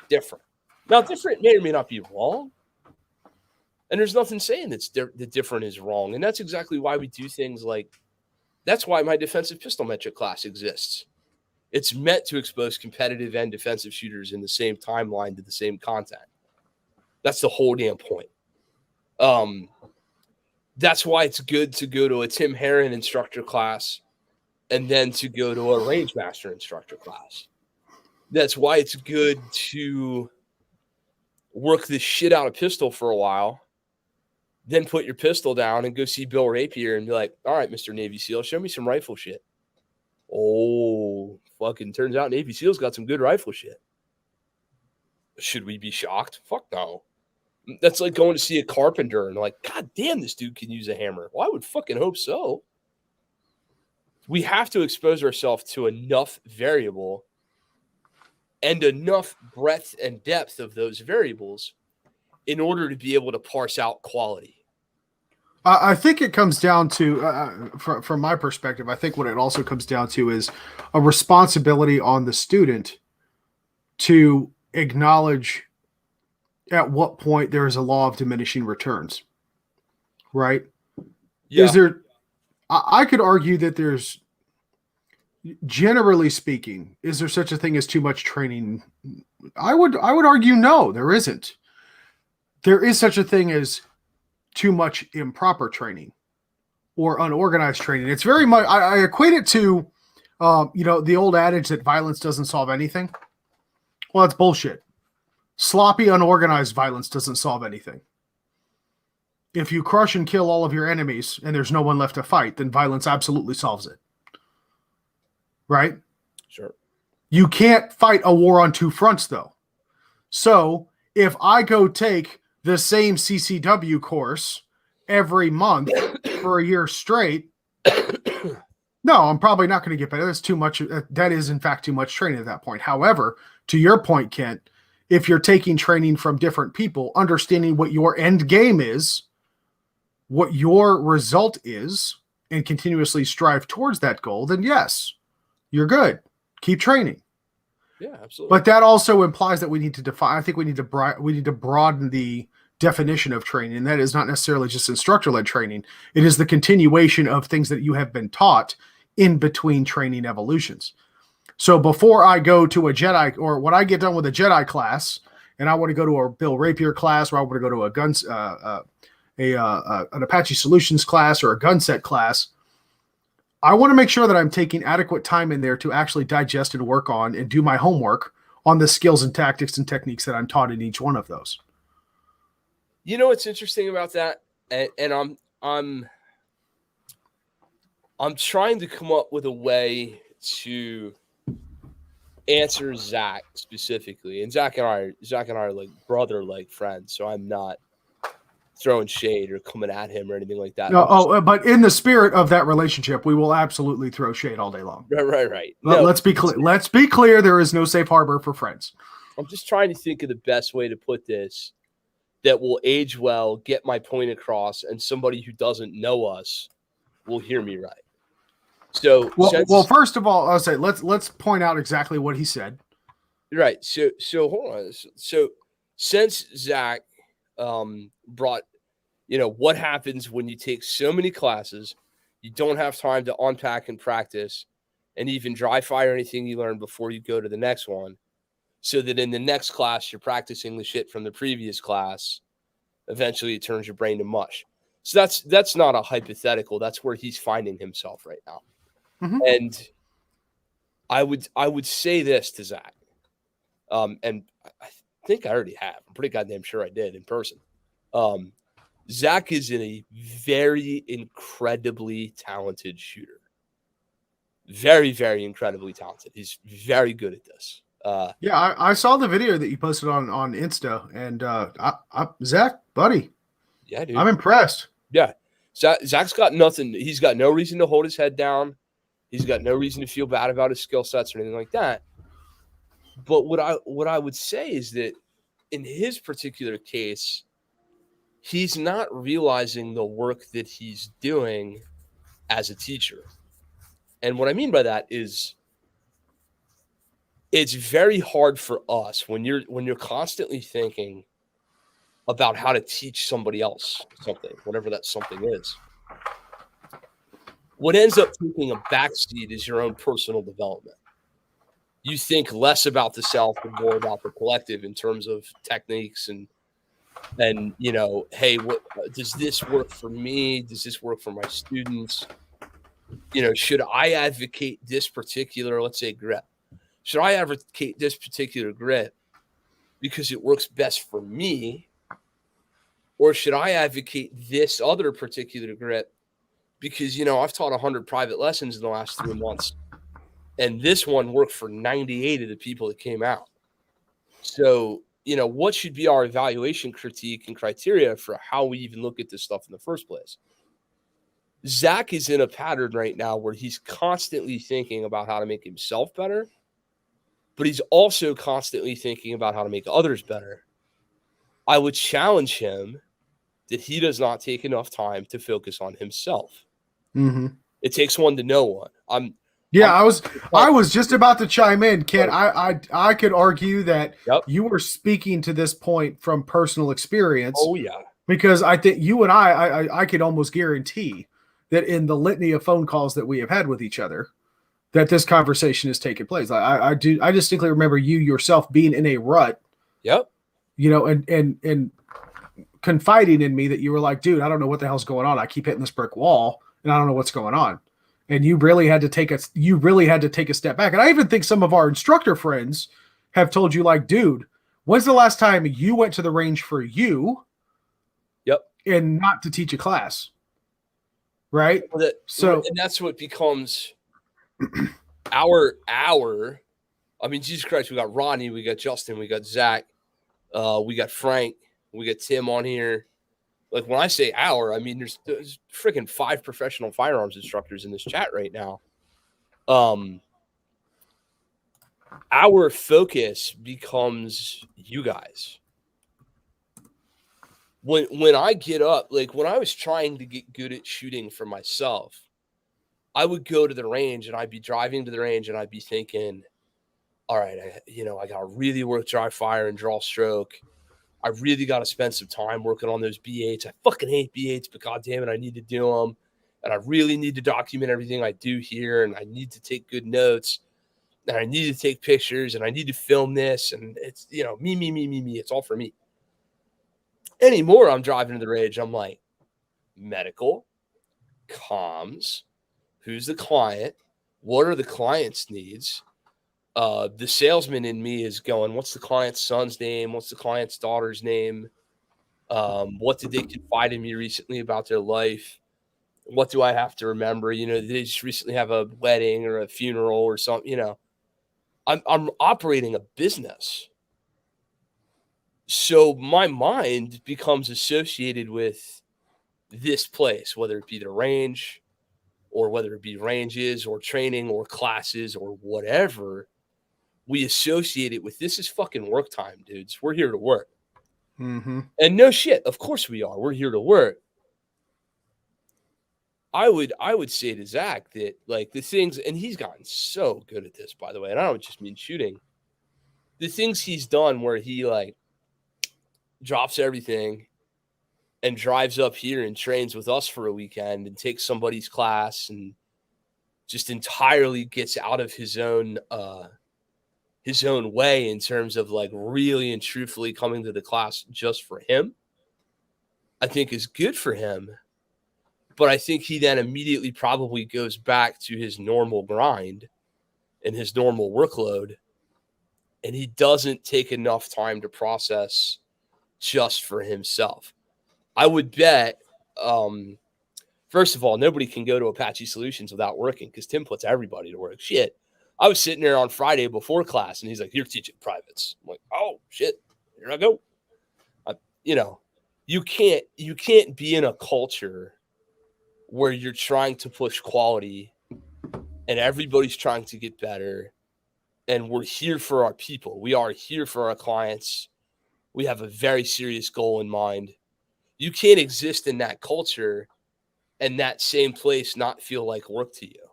different. Now, different may or may not be wrong. And there's nothing saying that different is wrong. And that's exactly why we do things like, that's why my defensive pistol metric class exists. It's meant to expose competitive and defensive shooters in the same timeline to the same content. That's the whole damn point. That's why it's good to go to a Tim Herron instructor class and then to go to a Range Master instructor class. That's why it's good to work the shit out of pistol for a while, then put your pistol down and go see Bill Rapier and be like, all right, Mr. Navy SEAL, show me some rifle shit. Oh, fucking turns out Navy SEAL's got some good rifle shit. Should we be shocked? Fuck no. That's like going to see a carpenter and like, God damn, this dude can use a hammer. Well, I would fucking hope so. We have to expose ourselves to enough variable and enough breadth and depth of those variables in order to be able to parse out quality. I think it comes down to, from my perspective, I think what it also comes down to is a responsibility on the student to acknowledge at what point there is a law of diminishing returns, right? Yeah. Is there? I could argue that there's, generally speaking, is there such a thing as too much training? I would argue no, there isn't. There is such a thing as too much improper training or unorganized training. It's very much, I equate it to, the old adage that violence doesn't solve anything. Well, that's bullshit. Sloppy, unorganized violence doesn't solve anything. If you crush and kill all of your enemies and there's no one left to fight, then violence absolutely solves it. Right? Sure. You can't fight a war on two fronts, though. So if I go take the same CCW course every month for a year straight, no, I'm probably not going to get better. That's too much. That is, in fact, too much training at that point. However, to your point, Kent, if you're taking training from different people, understanding what your end game is, what your result is, and continuously strive towards that goal, then yes, you're good. Keep training. Yeah, absolutely. But that also implies that we need to define. I think we need to broaden the definition of training. And that is not necessarily just instructor-led training. It is the continuation of things that you have been taught in between training evolutions. So before I go to a Jedi, or when I get done with a Jedi class, and I want to go to a Bill Rapier class, or I want to go to a guns, an Apache Solutions class or a gun set class, I want to make sure that I'm taking adequate time in there to actually digest and work on and do my homework on the skills and tactics and techniques that I'm taught in each one of those. You know what's interesting about that, and I'm trying to come up with a way to answer Zach specifically, and Zach and I are like brother, like friends. So I'm not throwing shade or coming at him or anything like that. No, but in the spirit of that relationship, we will absolutely throw shade all day long. Right. No, let's be clear. Let's be clear. There is no safe harbor for friends. I'm just trying to think of the best way to put this that will age well, get my point across, and somebody who doesn't know us will hear me right. So, well, first of all, I'll say let's point out exactly what he said. Right. So hold on. So since Zach brought, what happens when you take so many classes, you don't have time to unpack and practice and even dry fire anything you learned before you go to the next one, so that in the next class, you're practicing the shit from the previous class. Eventually it turns your brain to mush. So that's not a hypothetical. That's where he's finding himself right now. Mm-hmm. And I would say this to Zach. And I think I already have. I'm pretty goddamn sure I did in person. Zach is a very incredibly talented shooter. Very, very incredibly talented. He's very good at this. I saw the video that you posted on Insta, and Zach, buddy. Yeah, dude. I'm impressed. Yeah. Zach's got nothing. He's got no reason to hold his head down. He's got no reason to feel bad about his skill sets or anything like that. But what I would say is that in his particular case, he's not realizing the work that he's doing as a teacher. And what I mean by that is it's very hard for us when you're constantly thinking about how to teach somebody else something, whatever that something is. What ends up taking a backseat is your own personal development. You think less about the self and more about the collective in terms of techniques and hey, what does this work for me? Does this work for my students? Should I advocate this particular, let's say, grip? Should I advocate this particular grip because it works best for me? Or should I advocate this other particular grip because, I've taught 100 private lessons in the last 3 months, and this one worked for 98 of the people that came out. So, what should be our evaluation critique and criteria for how we even look at this stuff in the first place? Zach is in a pattern right now where he's constantly thinking about how to make himself better, but he's also constantly thinking about how to make others better. I would challenge him that he does not take enough time to focus on himself. Mm-hmm. It takes one to know one. I was just about to chime in, Ken. I could argue that you were speaking to this point from personal experience. Oh yeah, because I think you and I could almost guarantee that in the litany of phone calls that we have had with each other, that this conversation has taken place. I distinctly remember you yourself being in a rut. Yep. And confiding in me that you were like, dude, I don't know what the hell's going on. I keep hitting this brick wall and I don't know what's going on. And you really had to take a step back. And I even think some of our instructor friends have told you, like, dude, when's the last time you went to the range for you? Yep. And not to teach a class. Right. And that's what becomes our, I mean, Jesus Christ, we got Ronnie, we got Justin, we got Zach, we got Frank, we got Tim on here. Like, when I say our, I mean, there's freaking 5 professional firearms instructors in this chat right now. our focus becomes you guys. When I get up, like when I was trying to get good at shooting for myself, I would go to the range and I'd be driving to the range and I'd be thinking, all right, I got to really work dry fire and draw stroke. I really got to spend some time working on those B8s. I fucking hate B8s, but goddamn it, I need to do them. And I really need to document everything I do here. And I need to take good notes. And I need to take pictures. And I need to film this. And it's, me. It's all for me. Anymore, I'm driving to the range. I'm like, medical, comms, who's the client? What are the client's needs? The salesman in me is going, what's the client's son's name? What's the client's daughter's name? What did they confide in me recently about their life? What do I have to remember? Did they just recently have a wedding or a funeral or something? I'm operating a business. So my mind becomes associated with this place, whether it be the range or whether it be ranges or training or classes or whatever. We associate it with, this is fucking work time, dudes. We're here to work. Mm-hmm. And no shit, of course we are. We're here to work. I would say to Zach that, like, the things, and he's gotten so good at this, by the way, and I don't just mean shooting. The things he's done where he, like, drops everything and drives up here and trains with us for a weekend and takes somebody's class and just entirely gets out of his own way in terms of, like, really and truthfully coming to the class just for him, I think is good for him. But I think he then immediately probably goes back to his normal grind and his normal workload, and he doesn't take enough time to process just for himself. I would bet, first of all, nobody can go to Apache Solutions without working because Tim puts everybody to work. Shit. I was sitting there on Friday before class, and he's like, you're teaching privates. I'm like, oh, shit, here I go. You can't be in a culture where you're trying to push quality and everybody's trying to get better, and we're here for our people. We are here for our clients. We have a very serious goal in mind. You can't exist in that culture and that same place not feel like work to you.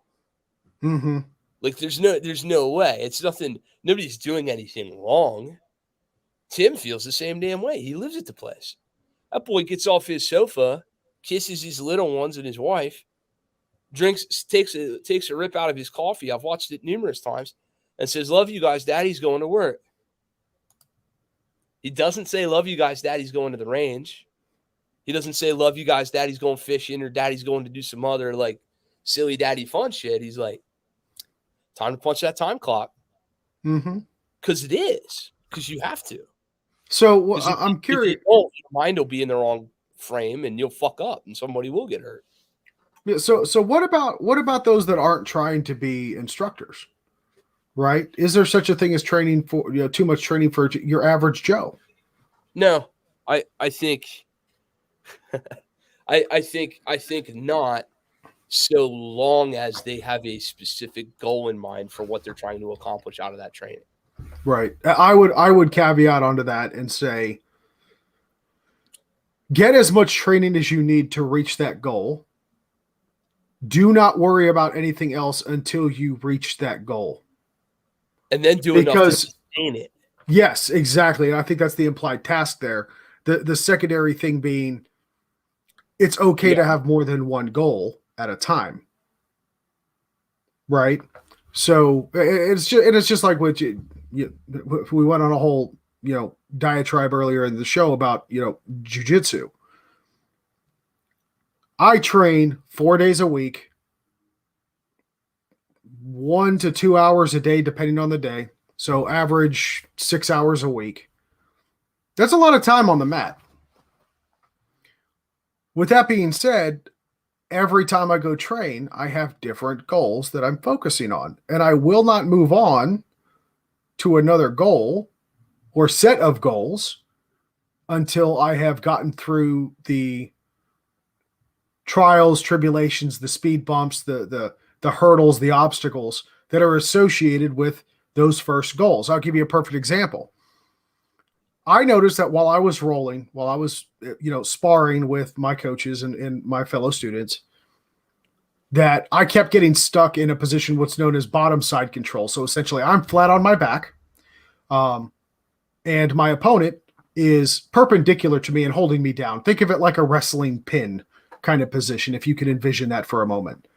Mm-hmm. Like, there's no way. It's nothing. Nobody's doing anything wrong. Tim feels the same damn way. He lives at the place. That boy gets off his sofa, kisses his little ones and his wife, takes a rip out of his coffee. I've watched it numerous times, and says, love you guys, daddy's going to work. He doesn't say, love you guys, daddy's going to the range. He doesn't say, love you guys, daddy's going fishing, or daddy's going to do some other, like, silly daddy fun shit. He's like, time to punch that time clock. Mm-hmm. Because it is. Because you have to. So I'm curious. If you don't, your mind will be in the wrong frame and you'll fuck up and somebody will get hurt. Yeah, so what about those that aren't trying to be instructors? Right? Is there such a thing as training for, too much training for your average Joe? No, I think I think not, so long as they have a specific goal in mind for what they're trying to accomplish out of that training. Right. I would caveat onto that and say, get as much training as you need to reach that goal. Do not worry about anything else until you reach that goal. And then do enough to sustain it. Yes, exactly. And I think that's the implied task there. The secondary thing being, it's okay to have more than one goal at a time. Right? So it's just like what we went on a whole, diatribe earlier in the show about, jiu-jitsu. I train 4 days a week, 1 to 2 hours a day, depending on the day. So average 6 hours a week. That's a lot of time on the mat. With that being said, every time I go train, I have different goals that I'm focusing on. And I will not move on to another goal or set of goals until I have gotten through the trials, tribulations, the speed bumps, the hurdles, the obstacles that are associated with those first goals. I'll give you a perfect example. I noticed that while I was rolling, while I was, sparring with my coaches and my fellow students, that I kept getting stuck in a position what's known as bottom side control. So essentially, I'm flat on my back, and my opponent is perpendicular to me and holding me down. Think of it like a wrestling pin kind of position, if you can envision that for a moment.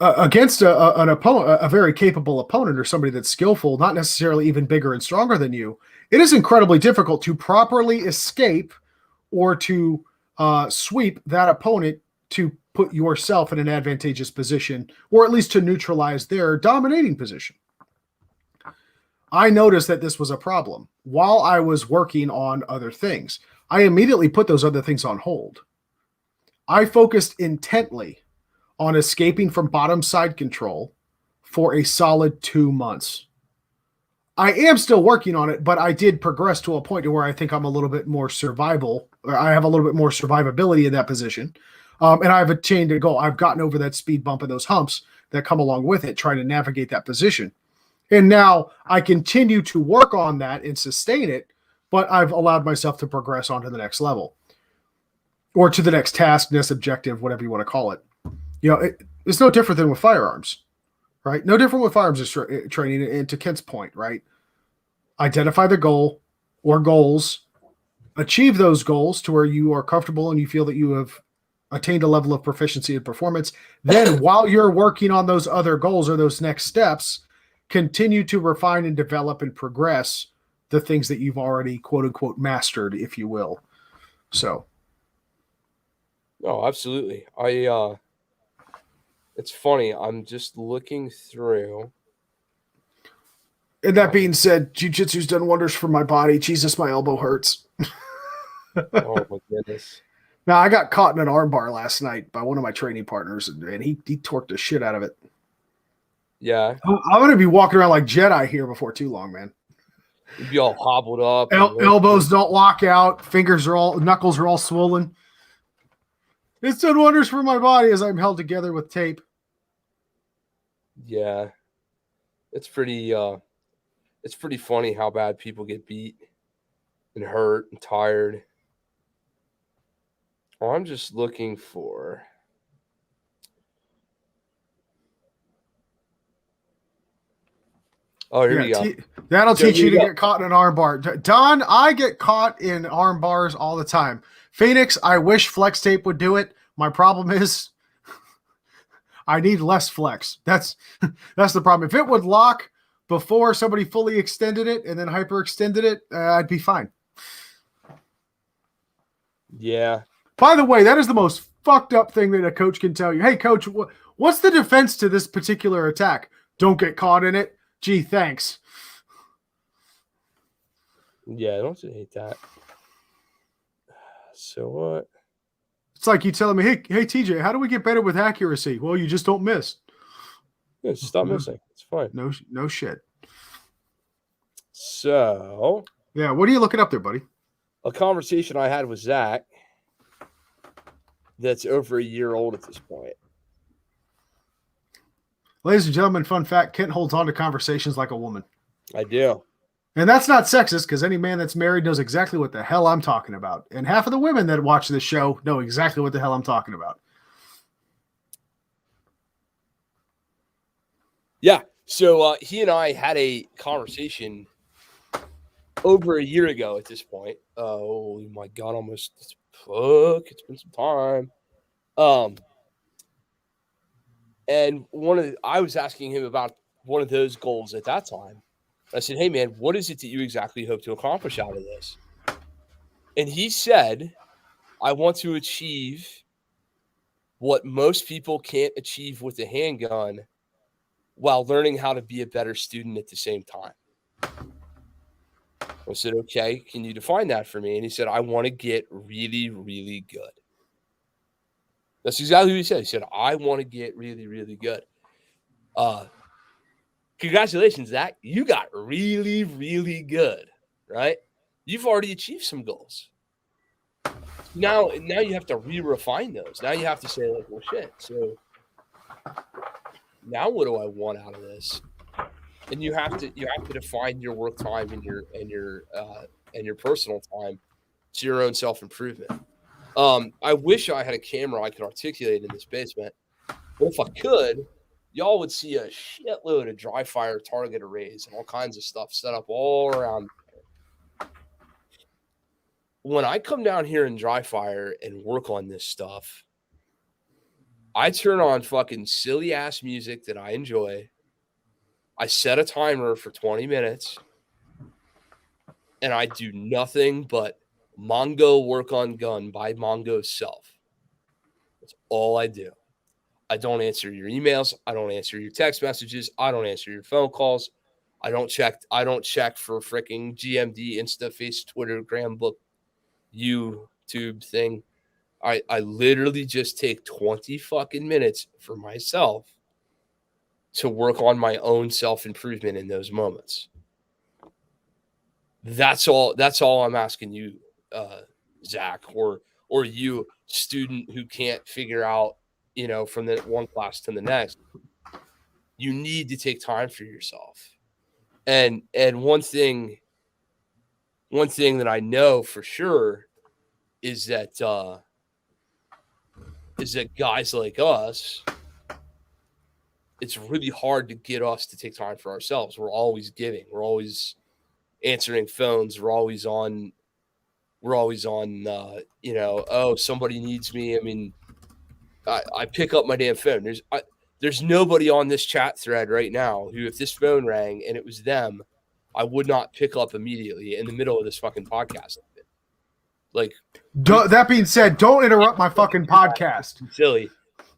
Against an opponent, a very capable opponent, or somebody that's skillful, not necessarily even bigger and stronger than you, it is incredibly difficult to properly escape or to sweep that opponent to put yourself in an advantageous position, or at least to neutralize their dominating position. I noticed that this was a problem. While I was working on other things, I immediately put those other things on hold. I focused intently on escaping from bottom side control for a solid 2 months. I am still working on it, but I did progress to a point to where I think I'm a little bit more survival, or I have a little bit more survivability in that position. And I've attained a goal. I've gotten over that speed bump and those humps that come along with it, trying to navigate that position. And now I continue to work on that and sustain it, but I've allowed myself to progress on to the next level, or to the next task, next objective, whatever you want to call it. It's no different than with firearms, right? No different with firearms training. And to Kent's point, right? Identify the goal or goals, achieve those goals to where you are comfortable and you feel that you have attained a level of proficiency and performance. Then while you're working on those other goals or those next steps, continue to refine and develop and progress the things that you've already, quote unquote, mastered, if you will. So. No, absolutely. It's funny. I'm just looking through. And that being said, jiu-jitsu's done wonders for my body. Jesus, my elbow hurts. Oh my goodness. Now, I got caught in an armbar last night by one of my training partners, and he torqued the shit out of it. Yeah. I'm going to be walking around like Jedi here before too long, man. You'd be all hobbled up. Elbows don't lock out. Knuckles are all swollen. It's done wonders for my body as I'm held together with tape. Yeah. It's pretty funny how bad people get beat and hurt and tired. Oh, I'm just looking for. Oh, here you go. That'll teach you to get caught in an armbar. Don, I get caught in arm bars all the time. Phoenix, I wish flex tape would do it. My problem is I need less flex. That's the problem. If it would lock before somebody fully extended it and then hyperextended it, I'd be fine. Yeah. By the way, that is the most fucked up thing that a coach can tell you. Hey, coach, what's the defense to this particular attack? Don't get caught in it. Gee, thanks. Yeah, I don't hate that. So what? It's like you telling me, hey, TJ, how do we get better with accuracy? Well, you just don't miss. Yeah, just stop missing. It's fine. No shit. So. Yeah, what are you looking up there, buddy? A conversation I had with Zach that's over a year old at this point. Ladies and gentlemen, fun fact, Kent holds on to conversations like a woman. I do. And that's not sexist, because any man that's married knows exactly what the hell I'm talking about. And half of the women that watch this show know exactly what the hell I'm talking about. Yeah. So he and I had a conversation over a year ago at this point. Oh my God, almost. Fuck, it's been some time. And I was asking him about one of those goals at that time. I said, hey, man, what is it that you exactly hope to accomplish out of this? And he said, I want to achieve what most people can't achieve with a handgun while learning how to be a better student at the same time. I said, okay, can you define that for me? And he said, I want to get really, really good. That's exactly what he said. He said, I want to get really, really good. Congratulations, Zach. You got really, really good, right? You've already achieved some goals. Now you have to re-refine those. Now you have to say, like, well, shit. So now what do I want out of this? And you have to define your work time and your personal time to your own self-improvement. I wish I had a camera I could articulate in this basement, but if I could, y'all would see a shitload of dry fire target arrays and all kinds of stuff set up all around. When I come down here in dry fire and work on this stuff, I turn on fucking silly ass music that I enjoy. I set a timer for 20 minutes and I do nothing but Mongo work on gun by Mongo's self. That's all I do. I don't answer your emails. I don't answer your text messages. I don't answer your phone calls. I don't check for freaking GMD, Insta, Face, Twitter, Gram book, YouTube thing. I literally just take 20 fucking minutes for myself to work on my own self-improvement in those moments. That's all I'm asking you, Zach, or you student who can't figure out, from the one class to the next. You need to take time for yourself. And one thing that I know for sure is that guys like us, it's really hard to get us to take time for ourselves. We're always giving. We're always answering phones. We're always on, oh, somebody needs me. I mean, I pick up my damn phone. There's nobody on this chat thread right now who, if this phone rang and it was them, I would not pick up immediately in the middle of this fucking podcast. Like, that being said, don't interrupt my fucking podcast. Silly.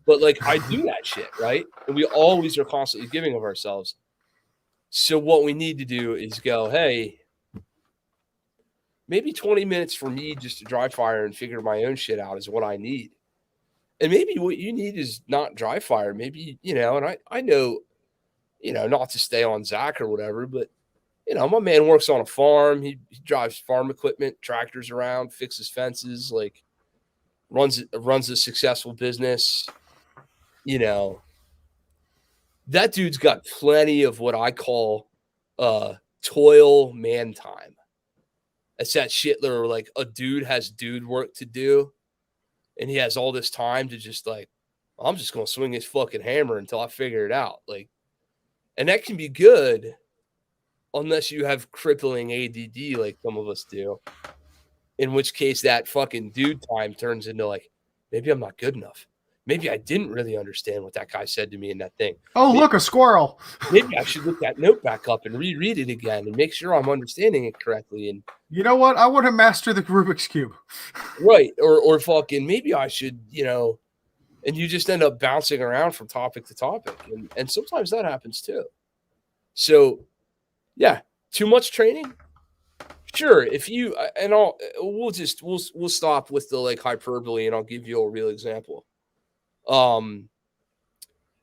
But like, I do that shit, right? And we always are constantly giving of ourselves. So what we need to do is go, hey, maybe 20 minutes for me just to dry fire and figure my own shit out is what I need. And maybe what you need is not dry fire. Maybe, and I know, not to stay on Zach or whatever, but, my man works on a farm. He drives farm equipment, tractors around, fixes fences, like runs a successful business. That dude's got plenty of what I call toil man time. It's that shit where like a dude has dude work to do, and he has all this time to just like, I'm just gonna swing his fucking hammer until I figure it out. Like, and that can be good unless you have crippling ADD like some of us do. In which case that fucking dude time turns into like, maybe I'm not good enough. Maybe I didn't really understand what that guy said to me in that thing. Oh, look, a squirrel. Maybe I should look that note back up and reread it again and make sure I'm understanding it correctly. And you know what? I want to master the Rubik's Cube. Right. Or fucking maybe I should, and you just end up bouncing around from topic to topic. And sometimes that happens too. So yeah, too much training. Sure. If you, and we'll stop with the like hyperbole and I'll give you a real example. And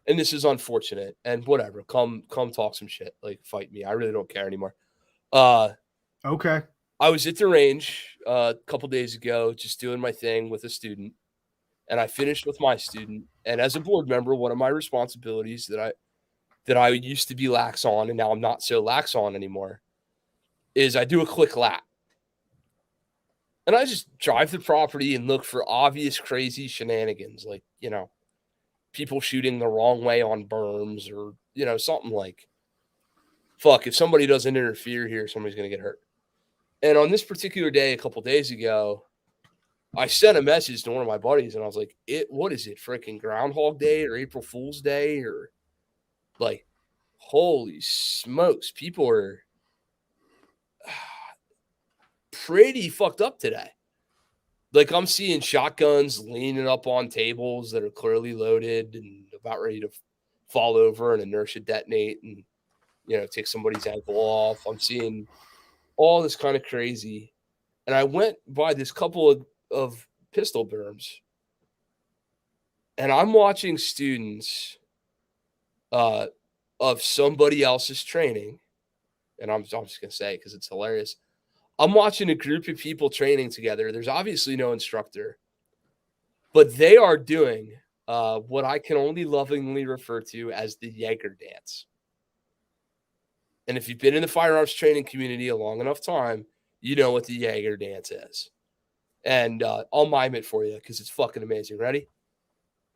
this is unfortunate and whatever, come talk some shit, like fight me. I really don't care anymore. Okay. I was at the range a couple days ago, just doing my thing with a student, and I finished with my student. And as a board member, one of my responsibilities that I used to be lax on, and now I'm not so lax on anymore, is I do a quick lap. And I just drive the property and look for obvious crazy shenanigans, like, people shooting the wrong way on berms or, something like, fuck, if somebody doesn't interfere here, somebody's going to get hurt. And on this particular day, a couple days ago, I sent a message to one of my buddies and I was like, what is it? Freaking Groundhog Day or April Fool's Day? Or like, holy smokes, people are pretty fucked up today. Like, I'm seeing shotguns leaning up on tables that are clearly loaded and about ready to fall over and inertia detonate and, take somebody's ankle off. I'm seeing all this kind of crazy. And I went by this couple of pistol berms, and I'm watching students of somebody else's training. And I'm just going to say, because it's hilarious. I'm watching a group of people training together. There's obviously no instructor, but they are doing what I can only lovingly refer to as the Jaeger dance. And if you've been in the firearms training community a long enough time, you know what the Jaeger dance is. And I'll mime it for you because it's fucking amazing. Ready?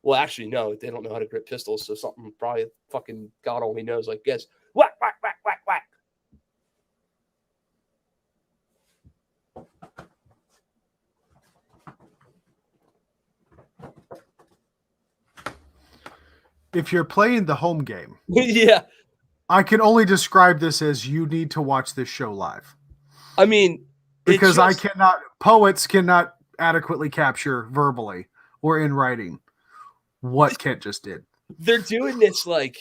Well, actually, no, they don't know how to grip pistols, so something probably fucking God only knows, like this. Whack, whack, whack, whack, whack. If you're playing the home game, Yeah. I can only describe this as you need to watch this show live. I mean, because poets cannot adequately capture verbally or in writing what Kent just did. They're doing this like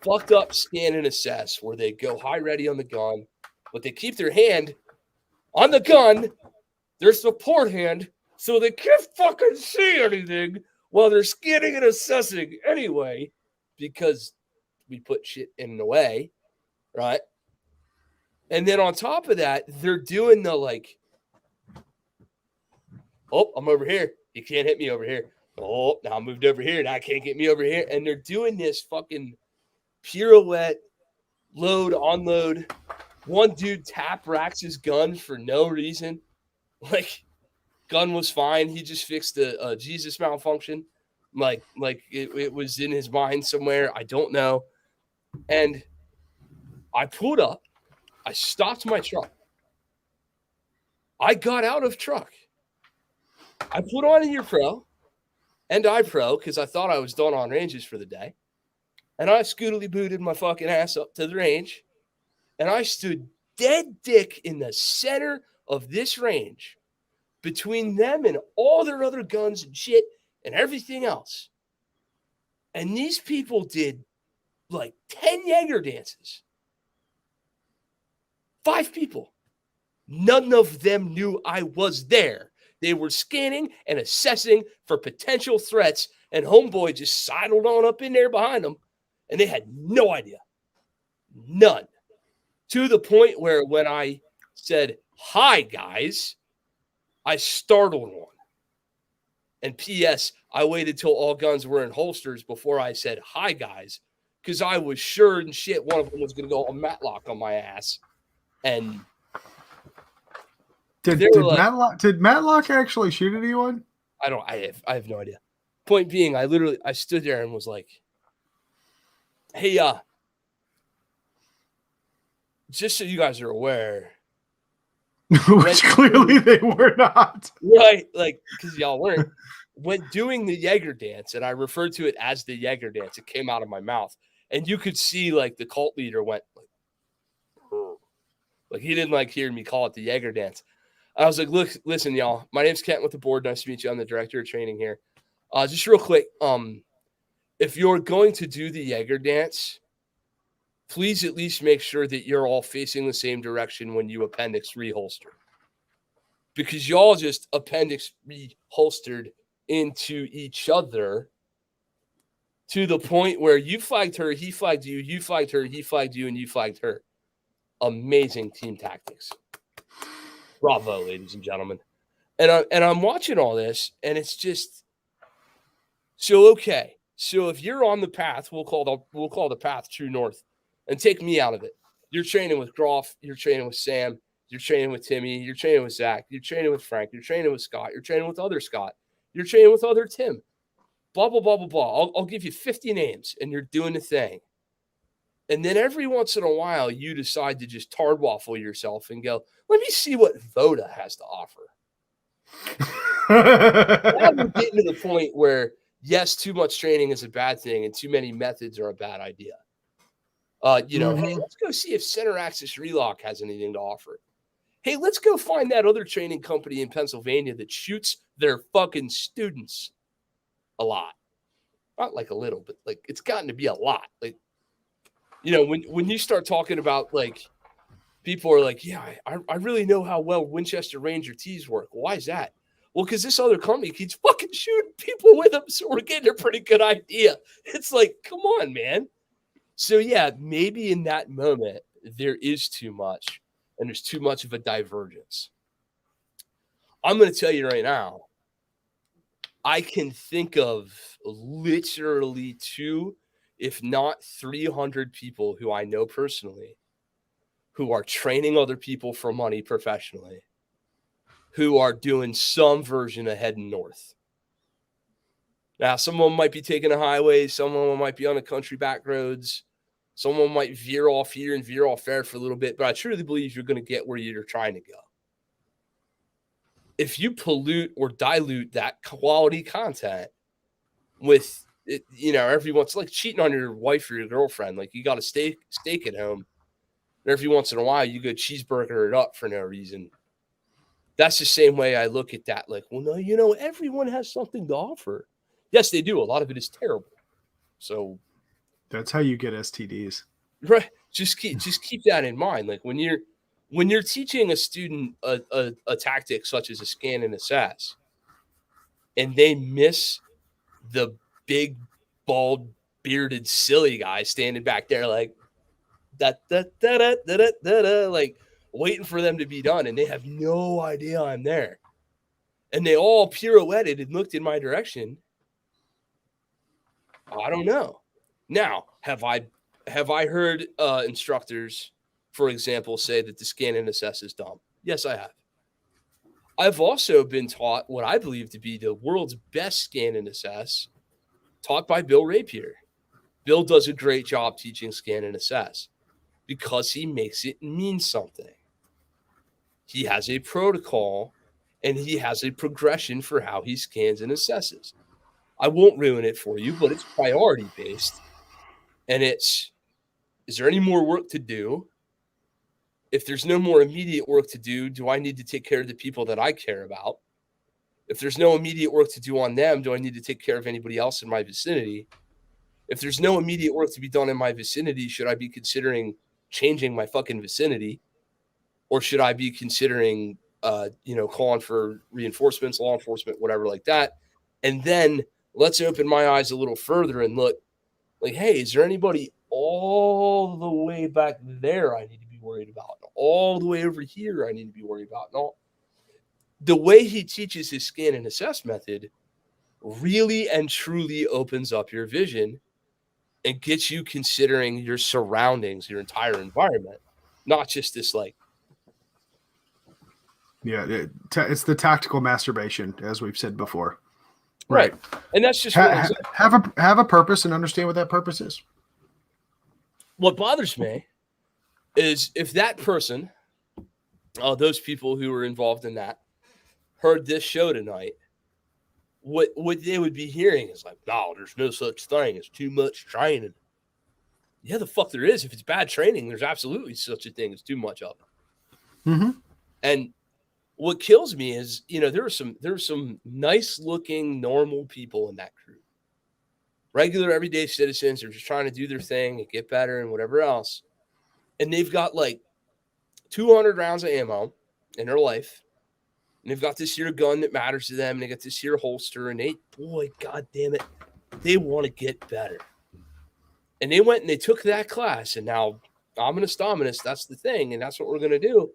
fucked up scan and assess where they go high ready on the gun, but they keep their hand on the gun, their support hand, so they can't fucking see anything while they're scanning and assessing anyway, because we put shit in the way, right? And then on top of that, they're doing the like, oh, I'm over here. You can't hit me over here. Oh, now I moved over here. Now I can't get me over here. And they're doing this fucking pirouette, load, unload. One dude tap racks his gun for no reason. Like, gun was fine. He just fixed a Jesus malfunction. Like it was in his mind somewhere. I don't know. And I pulled up. I stopped my truck. I got out of truck. I put on Ear Pro and Eye Pro because I thought I was done on ranges for the day. And I scootily booted my fucking ass up to the range. And I stood dead dick in the center of this range between them and all their other guns and shit and everything else. And these people did like 10 Jaeger dances. 5 people. None of them knew I was there. They were scanning and assessing for potential threats, and homeboy just sidled on up in there behind them, and they had no idea. None. To the point where when I said, "Hi, guys," I startled one. And P.S., I waited till all guns were in holsters before I said, "Hi, guys," because I was sure and shit one of them was going to go on Matlock on my ass. And did Matlock actually shoot anyone? I have no idea. Point being, I stood there and was like, "Hey, just so you guys are aware," which clearly they were not, right? Like, because y'all weren't. When doing the Jaeger dance, and I referred to it as the Jaeger dance, it came out of my mouth, and you could see like the cult leader went like he didn't like hearing me call it the Jaeger dance. I was like, "Look, listen, y'all. My name's Kent with the board. Nice to meet you. I'm the director of training here. Just real quick, if you're going to do the Jaeger dance, please at least make sure that you're all facing the same direction when you appendix reholster, because y'all just appendix reholstered into each other to the point where you flagged her, he flagged you, you flagged her, he flagged you, and you flagged her. Amazing team tactics. Bravo, ladies and gentlemen." And I'm watching all this, and it's just so okay. So if you're on the path, we'll call the path true north, and take me out of it. You're training with Groff, you're training with Sam, you're training with Timmy, you're training with Zach, you're training with Frank, you're training with Scott, you're training with other Scott, you're training with other Tim. Blah blah blah blah blah. I'll give you 50 names, and you're doing the thing. And then every once in a while, you decide to just tard waffle yourself and go, "Let me see what Voda has to offer." Now we're getting to the point where, yes, too much training is a bad thing, and too many methods are a bad idea. Hey, let's go see if center axis relock has anything to offer. Hey, let's go find that other training company in Pennsylvania that shoots their fucking students a lot. Not like a little, but like it's gotten to be a lot. Like, when you start talking about like people are like, "Yeah, I really know how well Winchester Ranger T's work." Why is that? Well, because this other company keeps fucking shooting people with them, so we're getting a pretty good idea. It's like, come on, man. So yeah, maybe in that moment there is too much, and there's too much of a divergence. I'm going to tell you right now, I can think of literally 2, if not 300 people who I know personally who are training other people for money professionally, who are doing some version of heading north. Now, some of them might be taking a highway. Some of them might be on the country back roads. Some of them might veer off here and veer off there for a little bit. But I truly believe you're going to get where you're trying to go. If you pollute or dilute that quality content with, every once, like cheating on your wife or your girlfriend, like you got a steak at home, and every once in a while you go cheeseburger it up for no reason. That's the same way I look at that. Like, well, no, everyone has something to offer. Yes, they do. A lot of it is terrible. So that's how you get STDs. Right. Just keep that in mind. Like when you're teaching a student a tactic such as a scan and assess, and they miss the big, bald, bearded, silly guy standing back there like like waiting for them to be done, and they have no idea I'm there. And they all pirouetted and looked in my direction. I don't know. Now, have I heard instructors, for example, say that the scan and assess is dumb? Yes, I have. I've also been taught what I believe to be the world's best scan and assess, taught by Bill Rapier. Bill does a great job teaching scan and assess because he makes it mean something. He has a protocol and he has a progression for how he scans and assesses. I won't ruin it for you, but it's priority based. And is there any more work to do? If there's no more immediate work to do I need to take care of the people that I care about? If there's no immediate work to do on them, do I need to take care of anybody else in my vicinity? If there's no immediate work to be done in my vicinity, should I be considering changing my fucking vicinity? Or should I be considering, calling for reinforcements, law enforcement, whatever like that? And then let's open my eyes a little further and look like, hey, is there anybody all the way back there I need to be worried about? All the way over here I need to be worried about? No. The way he teaches his scan and assess method really and truly opens up your vision and gets you considering your surroundings, your entire environment, not just this like. Yeah, it's the tactical masturbation, as we've said before. Right. And that's just have a purpose and understand what that purpose is. What bothers me is if that person, those people who were involved in that, heard this show tonight, what they would be hearing is like, no, there's no such thing as too much training. Yeah, the fuck there is. If it's bad training, there's absolutely such a thing as too much of it. Mm-hmm. And what kills me is, there are some nice looking normal people in that crew. Regular everyday citizens are just trying to do their thing and get better and whatever else. And they've got like 200 rounds of ammo in their life. And they've got this here gun that matters to them. And they got this here holster. And God damn it, they want to get better. And they went and they took that class. And now, ominous dominus, that's the thing. And that's what we're going to do.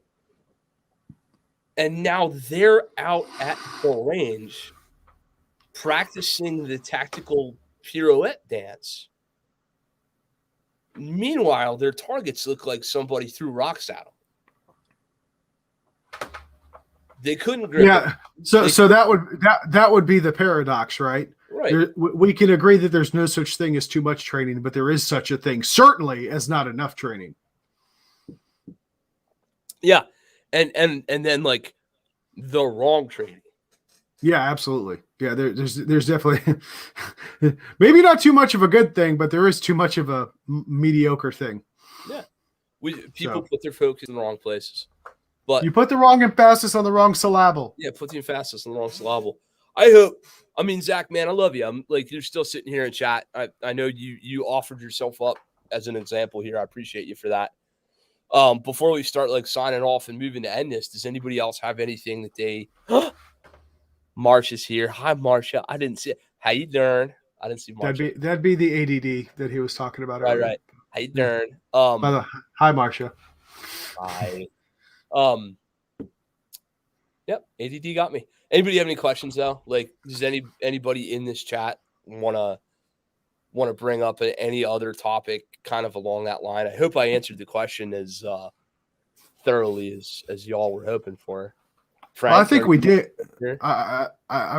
And now they're out at the range practicing the tactical pirouette dance. Meanwhile, their targets look like somebody threw rocks at them. They couldn't grip it. So that would be the paradox, right? Right. We can agree that there's no such thing as too much training, but there is such a thing, certainly, as not enough training. Yeah. And then like the wrong training. Yeah, absolutely. Yeah, there's definitely maybe not too much of a good thing, but there is too much of a mediocre thing. Yeah, people put their focus in the wrong places. But you put the wrong emphasis on the wrong syllable. Yeah, put the emphasis on the wrong syllable. I mean, Zach, man, I love you. I'm like, you're still sitting here in chat. I know you offered yourself up as an example here. I appreciate you for that. Before we start like signing off and moving to end this, does anybody else have anything that they? Marsha's here. Hi, Marsha. I didn't see it. How you doing? I didn't see Marsha. That'd be the ADD that he was talking about earlier. Right. How you doing? Hi, Marsha. Hi. Yep. ADD got me. Anybody have any questions though? Like, does anybody in this chat want to want to bring up any other topic kind of along that line. I hope I answered the question as thoroughly as y'all were hoping for. Frank, well, I think we did. I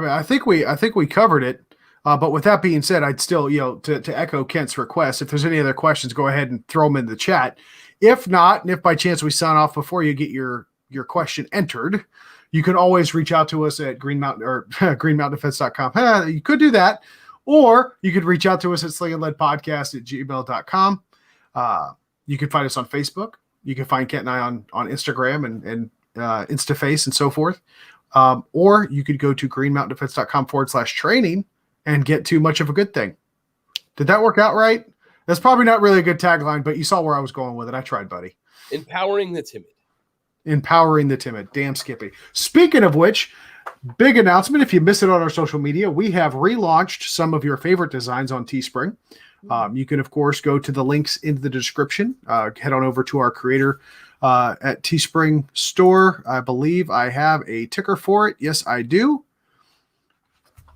mean, I think we covered it. But with that being said, I'd still, to echo Kent's request, if there's any other questions, go ahead and throw them in the chat. If not, and if by chance we sign off before you get your question entered, you can always reach out to us at Green Mountain greenmountaindefense.com. You could do that, or you could reach out to us at slingandleadpodcast@gmail.com. You can find us on Facebook. You can find Kent and I on Instagram and InstaFace and so forth. Or you could go to greenmountaindefense.com/training and get too much of a good thing. Did that work out right? That's probably not really a good tagline, but you saw where I was going with it. I tried, buddy. Empowering the timid. Empowering the timid. Damn, Skippy. Speaking of which, big announcement. If you missed it on our social media, we have relaunched some of your favorite designs on Teespring. You can, of course, go to the links in the description. Head on over to our creator at Teespring store. I believe I have a ticker for it. Yes, I do.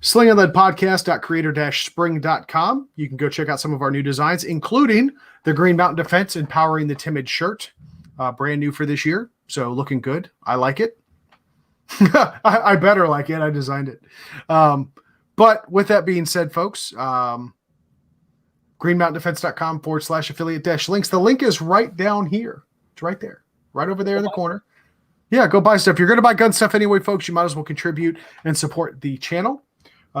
Slingandleadpodcast.creator-spring.com. You can go check out some of our new designs, including the Green Mountain Defense Empowering the Timid shirt, brand new for this year. So looking good. I like it. I better like it. I designed it. But with that being said, folks, greenmountaindefense.com/affiliate-links. The link is right down here. It's right there, right over there in the corner. Yeah, go buy stuff. If you're going to buy gun stuff anyway, folks, you might as well contribute and support the channel.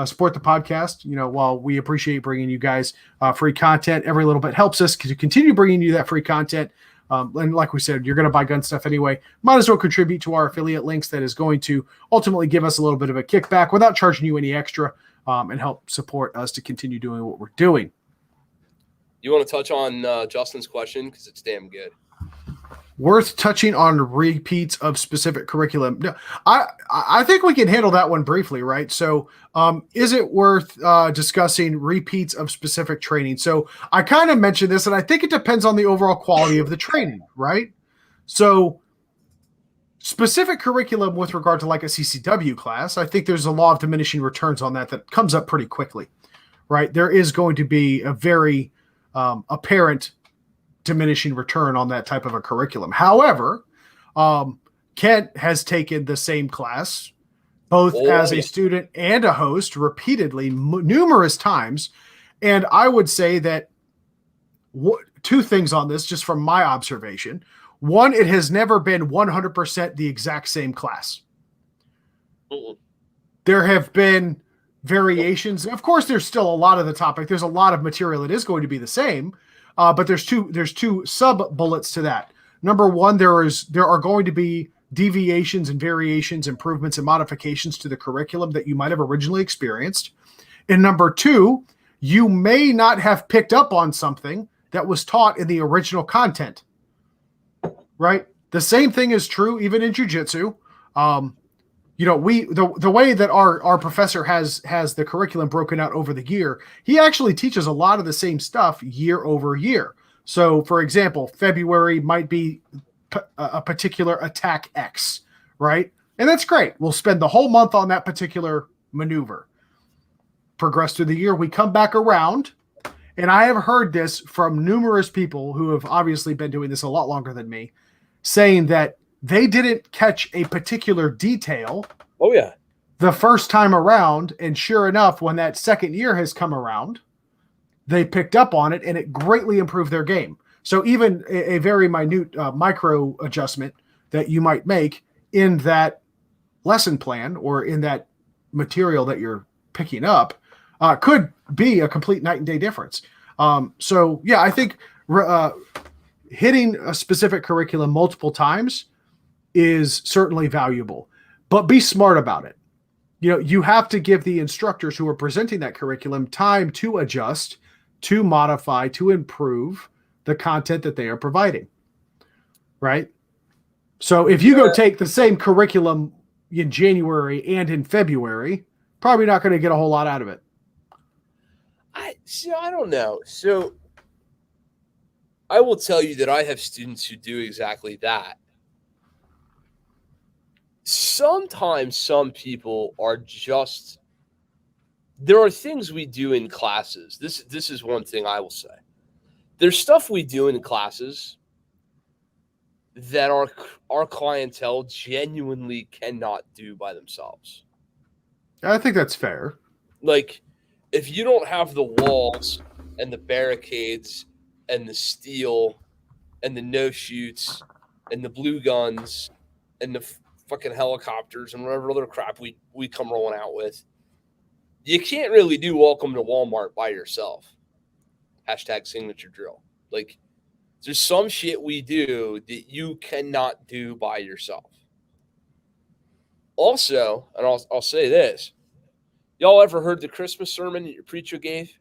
Support the podcast. While we appreciate bringing you guys free content, every little bit helps us to continue bringing you that free content. And like we said, you're going to buy gun stuff anyway. Might as well contribute to our affiliate links. That is going to ultimately give us a little bit of a kickback without charging you any extra, and help support us to continue doing what we're doing. You want to touch on Justin's question because it's damn good. Worth touching on repeats of specific curriculum. No, I think we can handle that one briefly, right? So is it worth discussing repeats of specific training? So I kind of mentioned this, and I think it depends on the overall quality of the training, right? So specific curriculum with regard to like a CCW class, I think there's a law of diminishing returns on that comes up pretty quickly, right? There is going to be a very apparent diminishing return on that type of a curriculum. However, Kent has taken the same class, both as a student and a host, repeatedly, numerous times. And I would say that two things on this, just from my observation. One, it has never been 100% the exact same class. There have been variations. Of course, there's still a lot of the topic. There's a lot of material that is going to be the same. But there's two sub bullets to that. Number one, there are going to be deviations and variations, improvements and modifications to the curriculum that you might have originally experienced. And number two, you may not have picked up on something that was taught in the original content, right? The same thing is true even in jiu-jitsu. The way that our professor has the curriculum broken out over the year, he actually teaches a lot of the same stuff year over year. So, for example, February might be a particular attack X, right? And that's great. We'll spend the whole month on that particular maneuver. Progress through the year, we come back around, and I have heard this from numerous people who have obviously been doing this a lot longer than me, saying that they didn't catch a particular detail the first time around, and sure enough, when that second year has come around, they picked up on it, and it greatly improved their game. So even a very minute micro adjustment that you might make in that lesson plan or in that material that you're picking up could be a complete night and day difference. So yeah, I think hitting a specific curriculum multiple times is certainly valuable, but be smart about it. You have to give the instructors who are presenting that curriculum time to adjust, to modify, to improve the content that they are providing, right? So if you go take the same curriculum in January and in February, probably not going to get a whole lot out of it. I don't know. So I will tell you that I have students who do exactly that. Sometimes some people are just there are things we do in classes. This is one thing I will say. There's stuff we do in classes that our clientele genuinely cannot do by themselves. I think that's fair. Like, if you don't have the walls and the barricades and the steel and the no-shoots and the blue guns and the fucking helicopters and whatever other crap we come rolling out with, you can't really do Welcome to Walmart by yourself. #signature drill. Like, there's some shit we do that you cannot do by yourself. Also, and I'll say this, y'all ever heard the Christmas sermon that your preacher gave?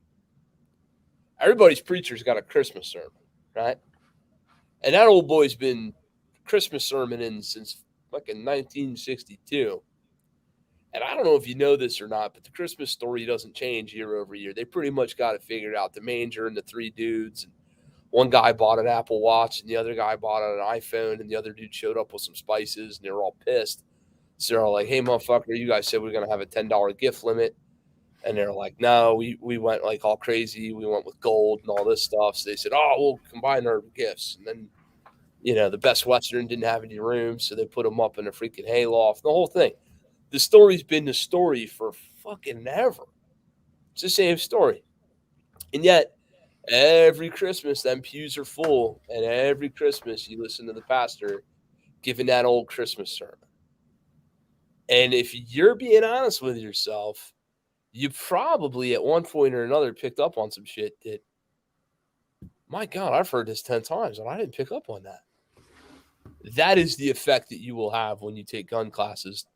Everybody's preacher's got a Christmas sermon, right? And that old boy's been Christmas sermoning since fucking 1962. And I don't know if you know this or not, but the Christmas story doesn't change year over year. They pretty much got it figured out. The manger and the three dudes. And one guy bought an Apple Watch, and the other guy bought an iPhone, and the other dude showed up with some spices, and they were all pissed. So they're all like, hey, motherfucker, you guys said we are going to have a $10 gift limit. And they're like, no, we went like all crazy. We went with gold and all this stuff. So they said, oh, we'll combine our gifts. And then, the Best Western didn't have any room, so they put them up in a freaking hayloft, the whole thing. The story's been the story for fucking ever. It's the same story. And yet, every Christmas, them pews are full. And every Christmas, you listen to the pastor giving that old Christmas sermon. And if you're being honest with yourself, you probably at one point or another picked up on some shit that, my God, I've heard this 10 times, and I didn't pick up on that. That is the effect that you will have when you take gun classes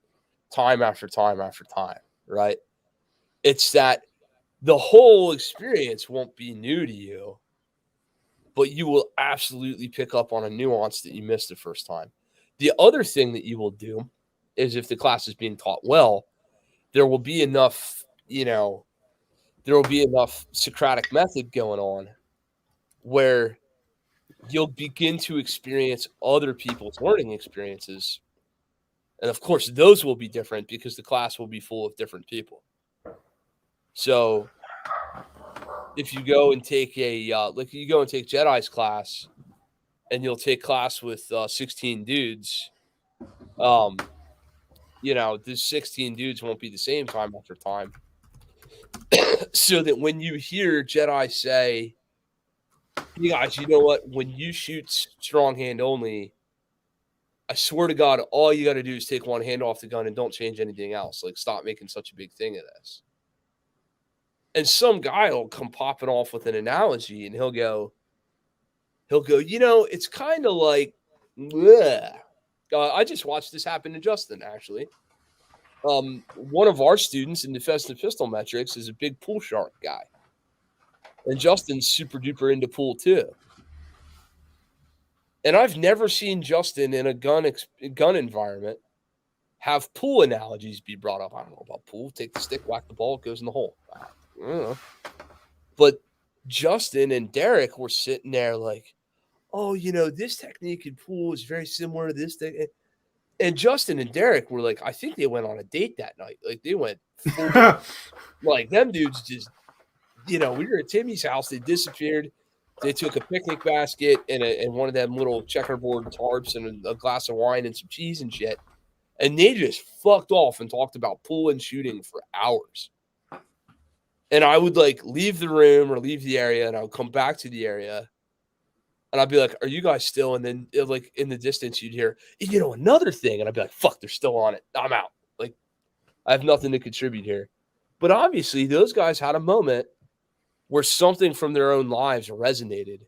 time after time after time, right? It's that the whole experience won't be new to you, but you will absolutely pick up on a nuance that you missed the first time. The other thing that you will do is, if the class is being taught well, there will be enough, Socratic method going on where you'll begin to experience other people's learning experiences. And of course, those will be different because the class will be full of different people. So if you go and take Jedi's class, and you'll take class with 16 dudes, the 16 dudes won't be the same time after time. So that when you hear Jedi say, hey guys, you know what? When you shoot strong hand only, I swear to God, all you got to do is take one hand off the gun and don't change anything else. Like, stop making such a big thing of this. And some guy will come popping off with an analogy, and he'll go, it's kind of like, I just watched this happen to Justin, actually. One of our students in defensive pistol metrics is a big pool shark guy. And Justin's super duper into pool too. And I've never seen Justin in a gun environment have pool analogies be brought up. I don't know about pool. Take the stick, whack the ball, it goes in the hole. I don't know. But Justin and Derek were sitting there like, oh, this technique in pool is very similar to this thing. And Justin and Derek were like, I think they went on a date that night. Like, they went full like, them dudes just, we were at Timmy's house. They disappeared. They took a picnic basket and one of them little checkerboard tarps and a glass of wine and some cheese and shit. And they just fucked off and talked about pool and shooting for hours. And I would like leave the room or leave the area, and I would come back to the area. And I'd be like, are you guys still? And then like in the distance, you'd hear, another thing. And I'd be like, fuck, they're still on it. I'm out. Like, I have nothing to contribute here. But obviously those guys had a moment where something from their own lives resonated.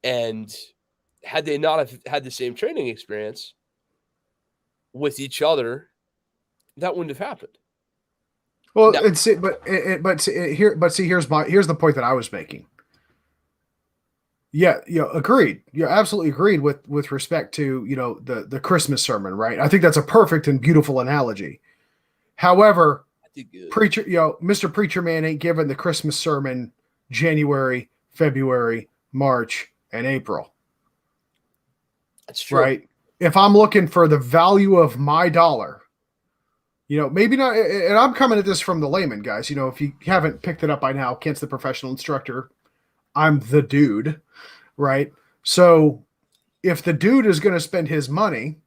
And had they not have had the same training experience with each other, that wouldn't have happened. Well, no. Here's the point that I was making. Yeah, agreed. You're absolutely agreed with respect to, the Christmas sermon, right? I think that's a perfect and beautiful analogy. However, preacher, Mr. Preacher Man ain't giving the Christmas sermon January, February, March, and April. That's true. Right? If I'm looking for the value of my dollar, maybe not. And I'm coming at this from the layman, guys. If you haven't picked it up by now, Kent's the professional instructor. I'm the dude, right? So if the dude is going to spend his money,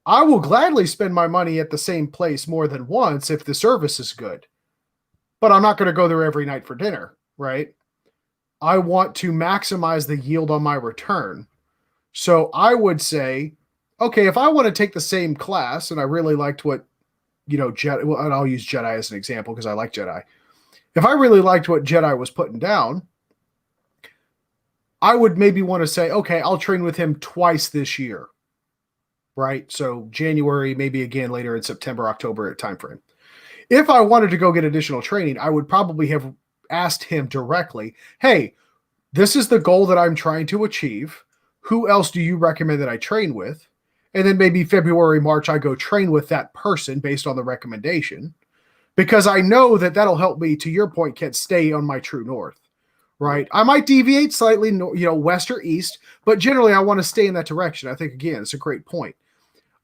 I will gladly spend my money at the same place more than once if the service is good. But I'm not going to go there every night for dinner, right? I want to maximize the yield on my return. So I would say, okay, if I want to take the same class and I really liked what, Jedi, well, and I'll use Jedi as an example because I like Jedi. If I really liked what Jedi was putting down, I would maybe want to say, okay, I'll train with him twice this year, right? So January, maybe again later in September, October timeframe. If I wanted to go get additional training, I would probably have asked him directly, hey, this is the goal that I'm trying to achieve. Who else do you recommend that I train with? And then maybe February, March, I go train with that person based on the recommendation, because I know that that'll help me, to your point, Kent, stay on my true north, right? I might deviate slightly, west or east, but generally I want to stay in that direction. I think, again, it's a great point.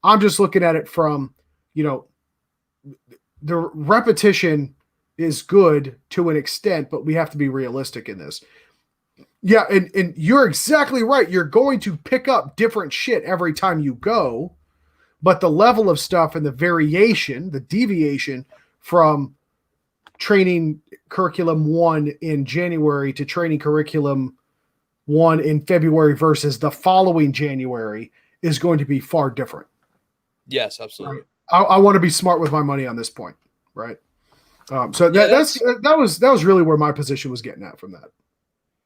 I'm just looking at it from, the repetition is good to an extent, but we have to be realistic in this. Yeah, and you're exactly right. You're going to pick up different shit every time you go, but the level of stuff and the variation, the deviation from training curriculum 1 in January to training curriculum 1 in February versus the following January is going to be far different. Yes, absolutely. Right? I want to be smart with my money on this point, right? So that was really where my position was getting at from that.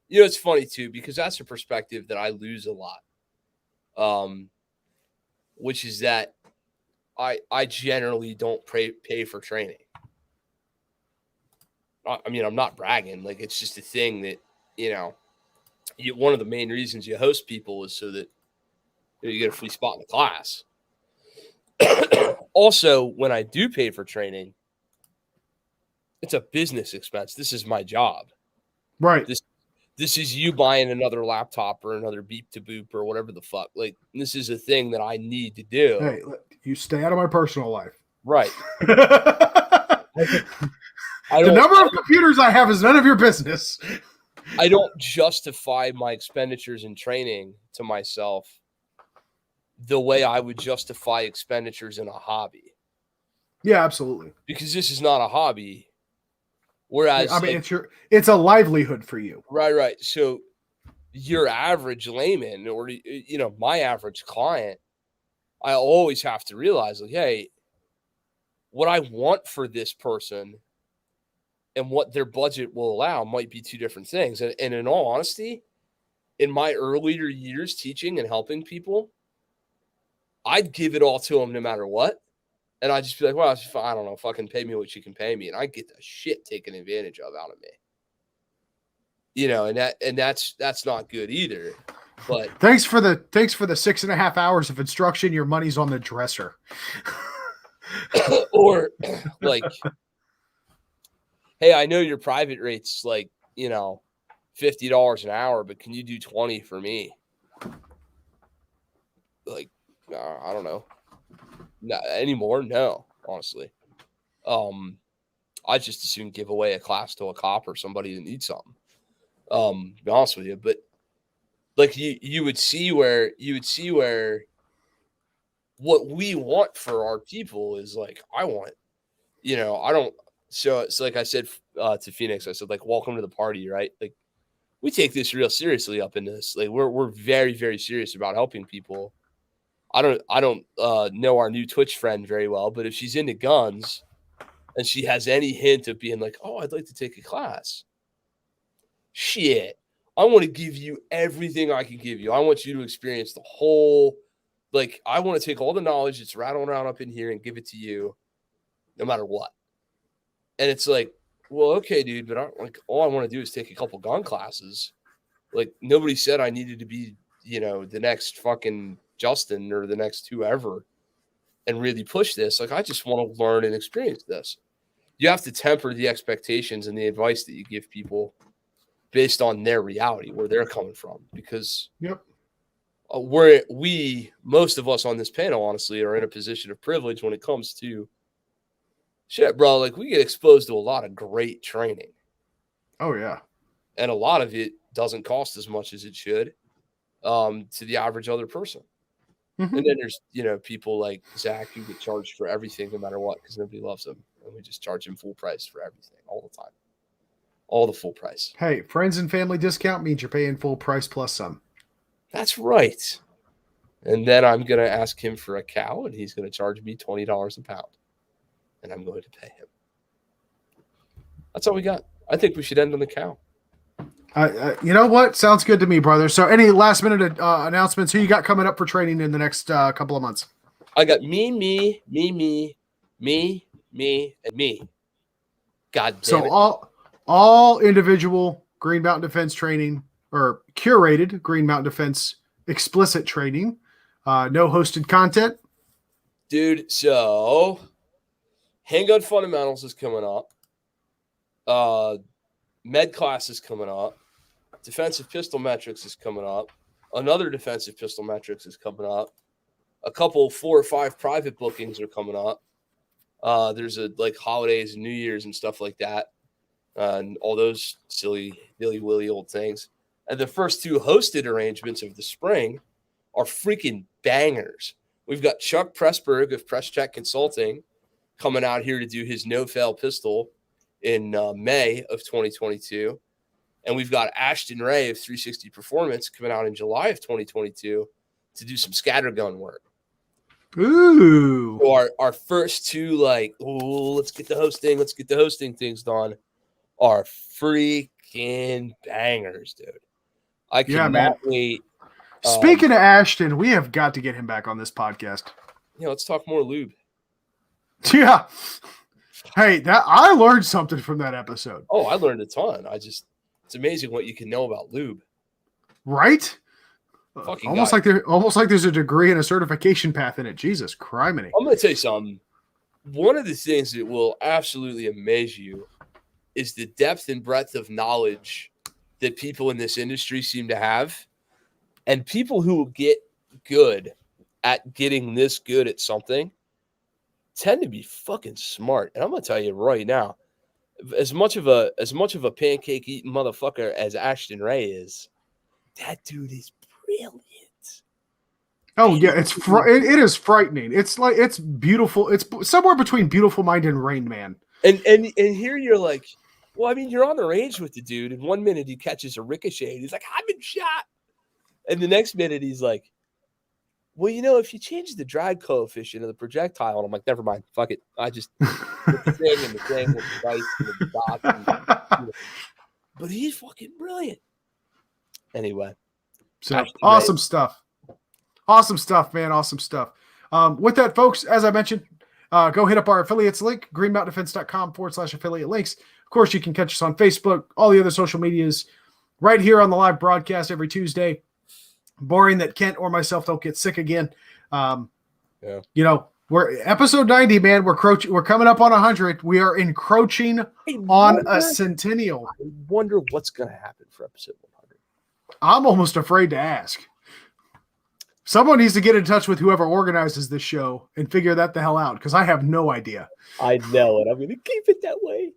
It's funny too, because that's a perspective that I lose a lot. Which is that I generally don't pay for training. I mean, I'm not bragging. Like, it's just a thing that, one of the main reasons you host people is so that you get a free spot in the class. Also, when I do pay for training, it's a business expense. This is my job. Right. This is you buying another laptop or another beep to boop or whatever the fuck. Like, this is a thing that I need to do. Hey, you stay out of my personal life. Right. The number of computers I have is none of your business. I don't justify my expenditures in training to myself the way I would justify expenditures in a hobby. Yeah, absolutely. Because this is not a hobby. Whereas, I mean, it's a livelihood for you. Right. So your average layman, or my average client, I always have to realize, like, hey, what I want for this person and what their budget will allow might be two different things. And in all honesty, in my earlier years teaching and helping people, I'd give it all to them no matter what. And I'd just be like, well, I don't know, fucking pay me what you can pay me. And I get the shit taken advantage of out of me. And that's not good either. But thanks for the 6.5 hours of instruction. Your money's on the dresser. Or like, hey, I know your private rate's like, $50 an hour, but can you do 20 for me? Like, I don't know. Not anymore. No, honestly. I just as soon give away a class to a cop or somebody that needs something. To be honest with you, but like you would see where what we want for our people is like, I want, I don't. So it's like I said to Phoenix, I said, like, welcome to the party, right? Like, we take this real seriously up in this. Like, we're very, very serious about helping people. I don't know our new Twitch friend very well, but if she's into guns and she has any hint of being like, oh, I'd like to take a class, shit, I want to give you everything I can give you. I want you to experience the whole, like, I want to take all the knowledge that's rattling around up in here and give it to you no matter what. And it's like, well, okay, dude, but all I want to do is take a couple gun classes. Like, nobody said I needed to be, the next fucking Justin or the next whoever and really push this. Like, I just want to learn and experience this. You have to temper the expectations and the advice that you give people based on their reality, where they're coming from, because most of us on this panel, honestly, are in a position of privilege when it comes to Shit, bro. Like, we get exposed to a lot of great training, Oh yeah. and a lot of it doesn't cost as much as it should to the average other person. Mhm. And then there's, people like Zach who get charged for everything no matter what because nobody loves him. And we just charge him full price for everything all the time. All the full price. Hey, friends and family discount means you're paying full price plus some. That's right. And then I'm going to ask him for a cow, and he's going to charge me $20 a pound. And I'm going to pay him. That's all we got. I think we should end on the cow. You know what? Sounds good to me, brother. So any last minute announcements? Who you got coming up for training in the next couple of months? I got me, and me. God damn it. So all individual Green Mountain Defense training or curated Green Mountain Defense explicit training. No hosted content. Dude, so Handgun Fundamentals is coming up. Med class is coming up. Defensive pistol metrics is coming up. Another defensive pistol metrics is coming up. A couple 4 or 5 private bookings are coming up. There's holidays and New Year's and stuff like that. And all those silly, dilly-willy old things. And the first 2 hosted arrangements of the spring are freaking bangers. We've got Chuck Pressberg of Press Check Consulting coming out here to do his no-fail pistol in May of 2022. And we've got Ashton Ray of 360 Performance coming out in July of 2022 to do some scattergun work. Ooh. So our first 2, let's get the hosting things done, are freaking bangers, dude. I cannot wait. Speaking of Ashton, we have got to get him back on this podcast. Yeah, let's talk more lube. Yeah. Hey, I learned something from that episode. Oh, I learned a ton. It's amazing what you can know about lube. Right? Fucking almost like there's a degree and a certification path in it. Jesus criminy. I'm going to tell you something. One of the things that will absolutely amaze you is the depth and breadth of knowledge that people in this industry seem to have. And people who get good at getting this good at something tend to be fucking smart. And I'm going to tell you right now, as much of a pancake eating motherfucker as Ashton Ray is, that dude is brilliant. Oh yeah, it is frightening. It's beautiful. It's somewhere between Beautiful Mind and Rain Man. And here you're like, well, I mean, you're on the range with the dude, and 1 minute he catches a ricochet, and he's like, I've been shot. And the next minute he's like, well, if you change the drag coefficient of the projectile, and I'm like, never mind, fuck it. I just put the thing and the thing with the dice and the dot. But he's fucking brilliant. Anyway. So awesome stuff. Awesome stuff, man. Awesome stuff. With that, folks, as I mentioned, go hit up our affiliates link, greenmountaindefense.com/affiliate links. Of course, you can catch us on Facebook, all the other social medias, right here on the live broadcast every Tuesday. Boring that Kent or myself don't get sick again. Yeah. We're episode 90, man. We're coming up on 100. We are encroaching on a centennial. I wonder what's going to happen for episode 100. I'm almost afraid to ask. Someone needs to get in touch with whoever organizes this show and figure that the hell out, because I have no idea. I know it. I'm going to keep it that way.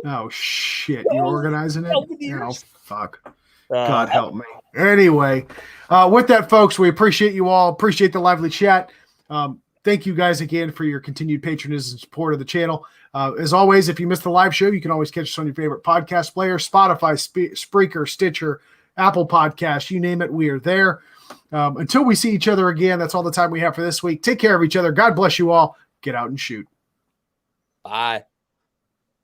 Oh, shit. You're organizing it? Oh, fuck. God help me. Anyway, with that, folks, we appreciate you all. Appreciate the lively chat. Thank you guys again for your continued patronage and support of the channel. As always, if you missed the live show, you can always catch us on your favorite podcast player, Spotify, Spreaker, Stitcher, Apple Podcasts, you name it, we are there. Until we see each other again, that's all the time we have for this week. Take care of each other. God bless you all. Get out and shoot. Bye.